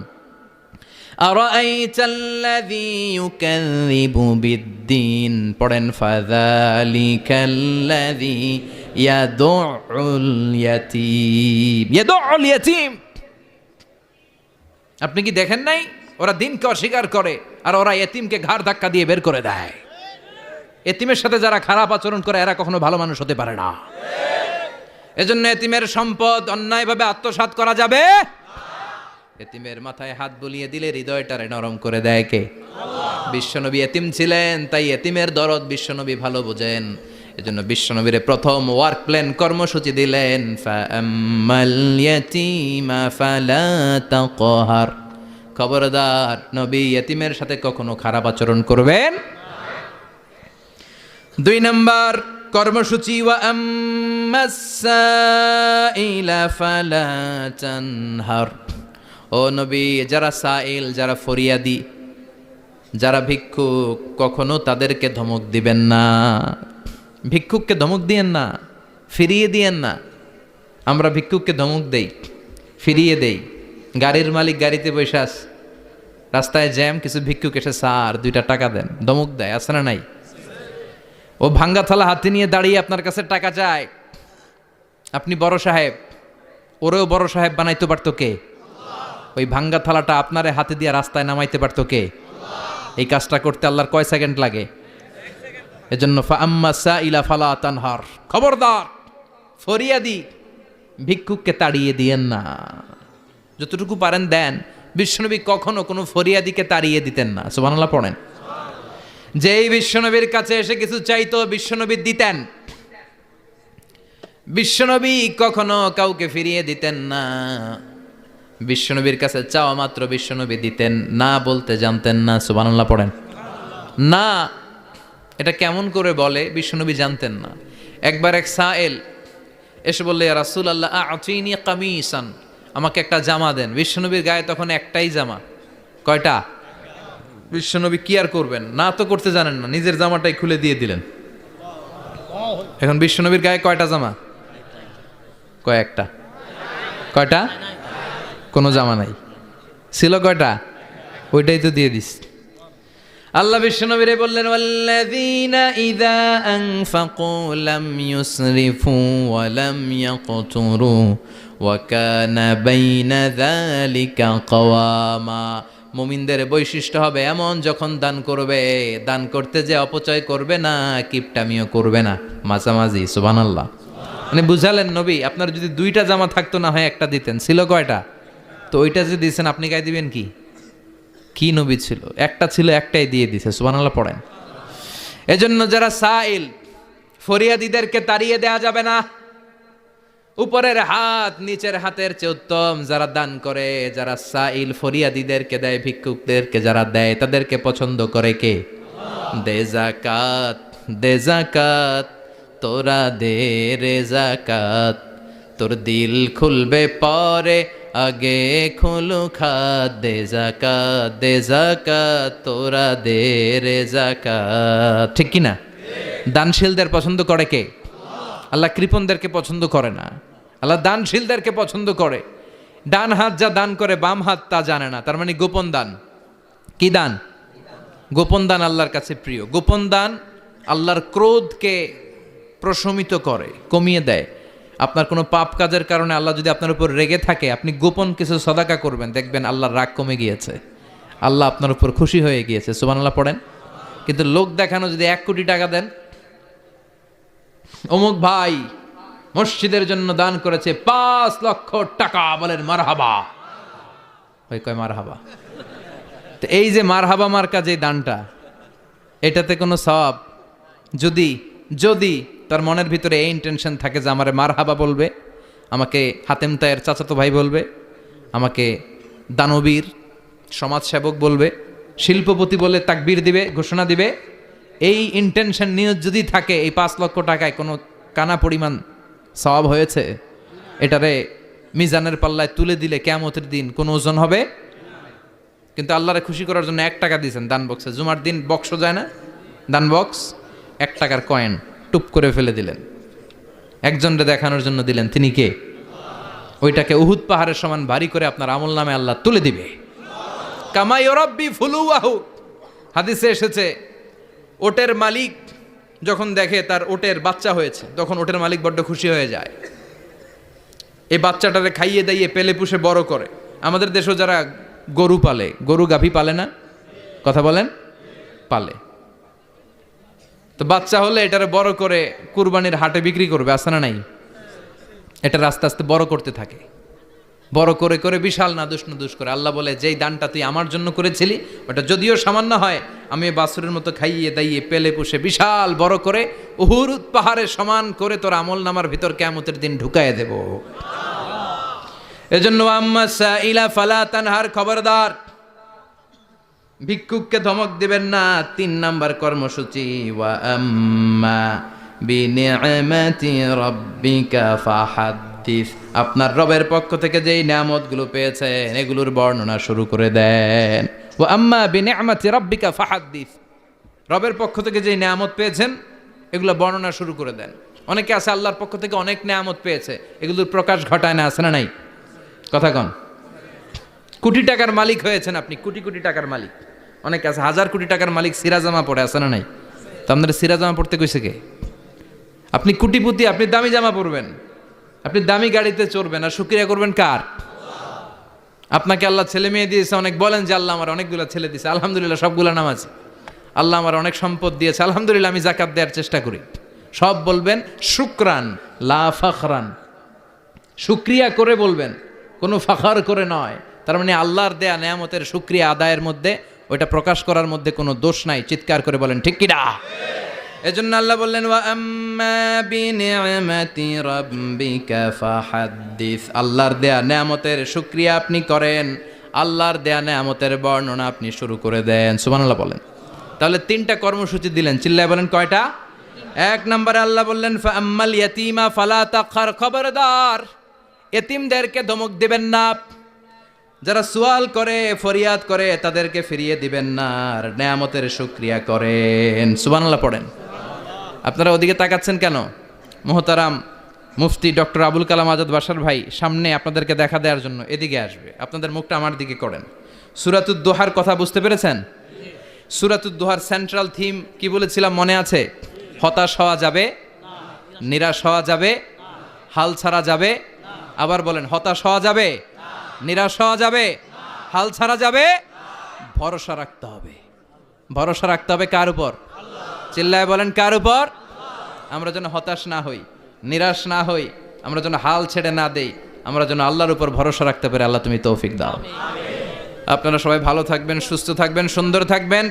আরাআইতাল্লাযী ইউকাযযিবু বিদ্দীন, পড়েন, ফাযালিকাল্লাযী ইয়াদুউল ইয়াতীম। ইয়াদুউল ইয়াতীম, আপনি কি দেখেন নাই? ওরা দিনকে অস্বীকার করে, আর ওরা এতিমকে ঘাড় ধাক্কা দিয়ে বের করে দেয়। এতিমের সাথে যারা খারাপ আচরণ করে, এরা কখনো ভালো মানুষ হতে পারে না। এজন্য এতিমের সম্পদ অন্যায়ভাবে আত্মসাৎ করা যাবে। এতিমের মাথায় হাত বুলিয়ে দিলে হৃদয়টারে নরম করে দেয় কে? বিশ্বনবী এতিম ছিলেন, তাই এতিমের দরদ বিশ্বনবী ভালো বোঝেন। এজন্য বিশ্বনবীর প্রথম ওয়ার্ক প্ল্যান, কর্মসূচি দিলেন, ফাআম্মাল ইয়াতীমা ফালা তাকহার, খবরদার নবী এতিমের সাথে কখনো খারাপ আচরণ করবেন। 2 নম্বর কর্মসূচি, ওয়া আম্মাস সাইলা ফালা তানহার। ও নবী, যারা সাইল, যারা ফরিয়াদি, যারা ভিক্ষুক, কখনো তাদেরকে ধমক দিবেন না। ভিক্ষুককে ধমক দিয়েন না, ফিরিয়ে দিয়েন না। আমরা ভিক্ষুককে ধমক দেই, ফিরিয়ে দেই। গাড়ির মালিক গাড়িতে বসে আছে, রাস্তায় জ্যাম, কিছু ভিক্ষুক এসে স্যার 2টা টাকা দেন, ধমক দেয়, আছে না নাই? ও ভাঙ্গা থালা হাতে নিয়ে দাঁড়িয়ে আপনার কাছে টাকা চায়। আপনি বড় সাহেব, ওরেও বড় সাহেব বানাইতে পারতো কে? ওই ভাঙ্গা থালাটা আপনারে হাতে দিয়ে রাস্তায় নামাইতে পারতো কে? এই কাজটা করতে আল্লাহর কয় সেকেন্ড লাগে? এজন্য ফাআম্মা সাইলা ফালা তানহার, খবরদার ফরিয়াদি ভিক্ষুককে তাড়িয়ে দিয়েন না। যতটুকু পারেন দেন। বিশ্বনবী কখনো কোনো ফরিয়াদিকে তাড়িয়ে দিতেন না। সুবহানাল্লাহ পড়েন। যেই বিশ্বনবীর কাছে এসে কিছু চাইতো বিশ্বনবী দিতেন। বিশ্বনবী কখনো কাউকে ফিরিয়ে দিতেন না। বিশ্বনবীর কাছে চাওয়া মাত্র বিশ্বনবী দিতেন, না বলতে জানতেন না। সুবহানাল্লাহ পড়েন। না, এটা কেমন করে বলে বিশ্বনবী জানতেন না। একবার এক সায়েল এসে বললে, ইয়া রাসূলুল্লাহ আ'তিনি কামিসান, আমাকে একটা জামা দেন। বিশ্বনবীর গায়ে তখন একটাই জামা। কয়টা? বিশ্বনবী কি আর করবেন, না তো করতে জানেন না, নিজের জামাটাই খুলে দিয়ে দিলেন। এখন বিশ্বনবীর গায়ে কয়টা জামা? কয়েকটা। কয়টা? কোনো জামা নাই। ছিল কয়টা? ওইটাই তো দিয়ে দিস। আল্লাহ বিশ্বনবীরে বললেন, ওয়াল্লাযীনা ইযা আনফাকু লাম ইউসরিফু ওয়া লাম ইয়াকতুরু ওয়া কানা বাইনা যালিকা কাওয়ামা। মুমিনদের বৈশিষ্ট্য হবে এমন, যখন দান করবে, দান করতে যে অপচয় করবে না, কিপটামিও করবে না, মাঝামাঝি। সুবহানাল্লাহ। মানে বুঝালেন নবী, আপনার যদি 2টা জামা থাকতো না হয় একটা দিতেন। ছিল কয়টা? তো ওইটা যে দিয়েছেন আপনি গায়ে দিবেন কি? কি নবী ছিল? একটা ছিল, একটাই দিয়ে দিছে। সুবহানাল্লাহ পড়েন। এজন্য যারা সাইল, ফরিয়াদিদেরকে তাড়িয়ে দেয়া যাবে না। উপরের হাত নিচের হাতের চেয়ে উত্তম যারা দান করে, যারা সাইল ফরিয়াদিদেরকে দেয়, ভিক্ষুকদেরকে যারা দেয়, তাদেরকে পছন্দ করে কে? দে যাকাত, দে যাকাত, তোরা দে রে যাকাত, তোর দিল খুলবে পরে, আগে খুলু খাত। দে যাকাত, দে যাকাত, তোরা দে রে যাকাত। ঠিক কি না? দানশীলদের পছন্দ করে কে? আল্লাহ কৃপণদেরকে পছন্দ করে না। আল্লাহ দানশীলদেরকে পছন্দ করে। ডান হাত যা দান করে বাম হাত তা জানে না, তার মানে গোপন দান। কি দান? গোপন দান আল্লাহর কাছে প্রিয়। গোপন দান আল্লাহর ক্রোধকে প্রশমিত করে, কমিয়ে দেয়। আপনার কোনো পাপ কাজের কারণে আল্লাহ যদি আপনার উপর রেগে থাকে, আপনি গোপন কিছু সদাকা করবেন, দেখবেন আল্লাহর রাগ কমে গিয়েছে, আল্লাহ আপনার উপর খুশি হয়ে গিয়েছে। সুবহানাল্লাহ পড়েন। কিন্তু লোক দেখানো যদি 1 কোটি টাকা দেন, অমুক ভাই মসজিদের জন্য দান করেছে 5 লক্ষ টাকা, বলেন মারহাবা। ওই কয় মারহাবা। তো এই যে মারহাবা মার্কা যে দানটা, এটাতে কোনো সওয়াব যদি যদি তার মনের ভিতরে এই ইন্টেনশন থাকে যে আমারে মারহাবা বলবে, আমাকে হাতেম তায়ের চাচাতো ভাই বলবে, আমাকে দানবীর সমাজসেবক বলবে, শিল্পপতি বলে তাকবীর দিবে, ঘোষণা দিবে, এই ইন্টেনশন নিয়ে যদি থাকে, এই 5 লক্ষ টাকায় কোনো কানা পরিমাণ সওয়াব হয়েছে, এটারে মিজানের পাল্লায় তুলে দিলে কিয়ামতের দিন কোনো ওজন হবে। কিন্তু আল্লাহরে খুশি করার জন্য 1 টাকা দিয়েছেন দান বক্সে। জুমার দিন বক্স যায় না, দান বক্স, 1 টাকার কয়েন টুপ করে ফেলে দিলেন, একজনকে দেখানোর জন্য দিলেন। তিনি কে? ওইটাকে উহুদ পাহাড়ের সমান ভারী করে আপনার আমল নামে আল্লাহ তুলে দিবে। কামা ইউরাব্বি ফুলুয়াহু। হাদিসে এসেছে, ওটের মালিক যখন দেখে তার ওটের বাচ্চা হয়েছে, তখন ওটের মালিক বড্ড খুশি হয়ে যায়। এই বাচ্চাটারে খাইয়ে দাইয়ে পেলে পুষে বড় করে। আমাদের দেশেও যারা গরু পালে, গরু গাভী পালে না? কথা বলেন। পালে। তো বাচ্চা হলে এটারে বড় করে কুরবানির হাটে বিক্রি করবে, আছে না নাই? এটা আস্তে আস্তে বড় করতে থাকে, বড় করে করে বিশাল নাদুস করে। আল্লাহ বলে, যেই দানটা তুই আমার জন্য করেছিলি, ওটা যদিও সামান্য হয়, আমি বাছুরের মতো খাইয়ে দাইয়ে পেলে পুষে বিশাল বড় করে উহুদ পাহাড়ের সমান করে তোর আমল নামার ভিতর কিয়ামতের দিন ঢুকায় দেব। এজন্য আম্মা সাইলা ফালা তানহার, খবরদার ভিক্ষুককে ধমক দিবেন না। 3 নাম্বার কর্মসূচি, ওয়া আম্মা বিনিআমাতি রাব্বিকা ফাহাদ্দিস। আপনার রবের পক্ষ থেকে যেই নিয়ামতগুলো পেয়েছেন, এগুলোর বর্ণনা শুরু করে দেন। ওয়া আম্মা বিনিআমাতি রাব্বিকা ফাহাদ্দিস, রবের পক্ষ থেকে যেই নিয়ামত পেয়েছেন এগুলো বর্ণনা শুরু করে দেন। অনেকে আছে আল্লাহর পক্ষ থেকে অনেক নিয়ামত পেয়েছে, এগুলোর প্রকাশ ঘটায় না, আছে না নাই? কথা কন। কোটি টাকার মালিক হয়েছেন আপনি, কোটি কোটি টাকার মালিক। অনেক আছে হাজার কোটি টাকার মালিক, সিরাজামা পরে আছে না নাই? তো আপনারা সিরাজামা পড়তে কইছে কে? আপনি কোটিপতি, আপনি দামি জামা পরবেন, আপনি দামি গাড়িতে চড়বেন, আর শুকরিয়া করবেন কার? আপনাকে আল্লাহ ছেলে মেয়ে দিয়েছে অনেক, বলেন যে আল্লাহ আমার অনেকগুলো ছেলে দিয়েছে, আলহামদুলিল্লাহ সবগুলো নামাজ। আল্লাহ আমার অনেক সম্পদ দিয়েছে, আলহামদুলিল্লাহ আমি যাকাত দেওয়ার চেষ্টা করি। সব বলবেন শুকরান লা ফাখরান, শুকরিয়া করে বলবেন, কোনো ফাখার করে নয়। তার মানে আল্লাহর দেয়া নেয়ামতের শুকরিয়া আদায়ের মধ্যে, ওইটা প্রকাশ করার মধ্যে কোনো দোষ নাই। চিৎকার করে বলেন ঠিক কি না? এজন্য আল্লাহ বললেন ওয়া আম্মা বিনিআমাতি রাব্বিকা ফাহাদ্দিস, আল্লাহর দেয়া নেয়ামতের শুকরিয়া আপনি করেন, আল্লাহর দেয়া নেয়ামতের বর্ণনা আপনি শুরু করে দেন। সুবহানাল্লাহ বলেন। তাহলে 3টা কর্মসূচি দিলেন, চিল্লায় বলেন কয়টা? 1 নম্বরে আল্লাহ বললেন ফা আম্মাল ইয়াতীমা ফালা তাকহার, খবরদার এতিমদেরকে ধমক দিবেন না, যারা সুয়াল করে ফরিয়াদ করে তাদেরকে ফিরিয়ে দিবেন না, আর নেয়ামতের শুকরিয়া করেন। সুবহানাল্লাহ পড়েন। আপনারা ওদিকে তাকাচ্ছেন কেন? মোহতারাম মুফতি ডক্টর আবুল কালাম আজাদ বাশার ভাই সামনে আপনাদেরকে দেখা দেওয়ার জন্য এদিকে আসবে, আপনাদের মুখটা আমার দিকে করেন। সূরাতুদ দোহার কথা বুঝতে পেরেছেন? সূরাতুদ দোহার সেন্ট্রাল থিম কি বলেছিলাম মনে আছে? হতাশ হওয়া যাবে, নিরাশ হওয়া যাবে, হাল ছাড়া যাবে। আবার বলেন, হতাশ হওয়া যাবে, নিরাশ হওয়া যাবে, হাল ছাড়া যাবে, ভরসা রাখতে হবে। ভরসা রাখতে হবে কার উপর? চিল্লায় বলেন কার উপর? আমরা যেন হতাশ না হই, নিরাশ না হই, আমরা যেন হাল ছেড়ে না দেই, আমরা যেন আল্লাহর উপর ভরসা রাখতে পারি। আল্লাহ তুমি তৌফিক দাও। আপনারা সবাই ভালো থাকবেন, সুস্থ থাকবেন, সুন্দর থাকবেন।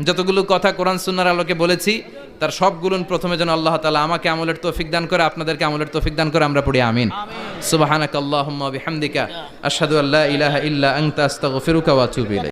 যতগুলো কথা কোরআন সুন্নাহর আলোকে বলেছি তার সবগুলো প্রথমে যেন আল্লাহ তাআলা আমাকে আমলের তৌফিক দান করে, আপনাদেরকে আমলের তৌফিক দান করে। আমরা পড়ি আমিন। সুবহানাকাল্লাহুম্মা ওয়া বিহামদিকা আশহাদু আল্লা ইলাহা ইল্লা আনতা আস্তাগফিরুকা ওয়া আতুবু ইলাইক।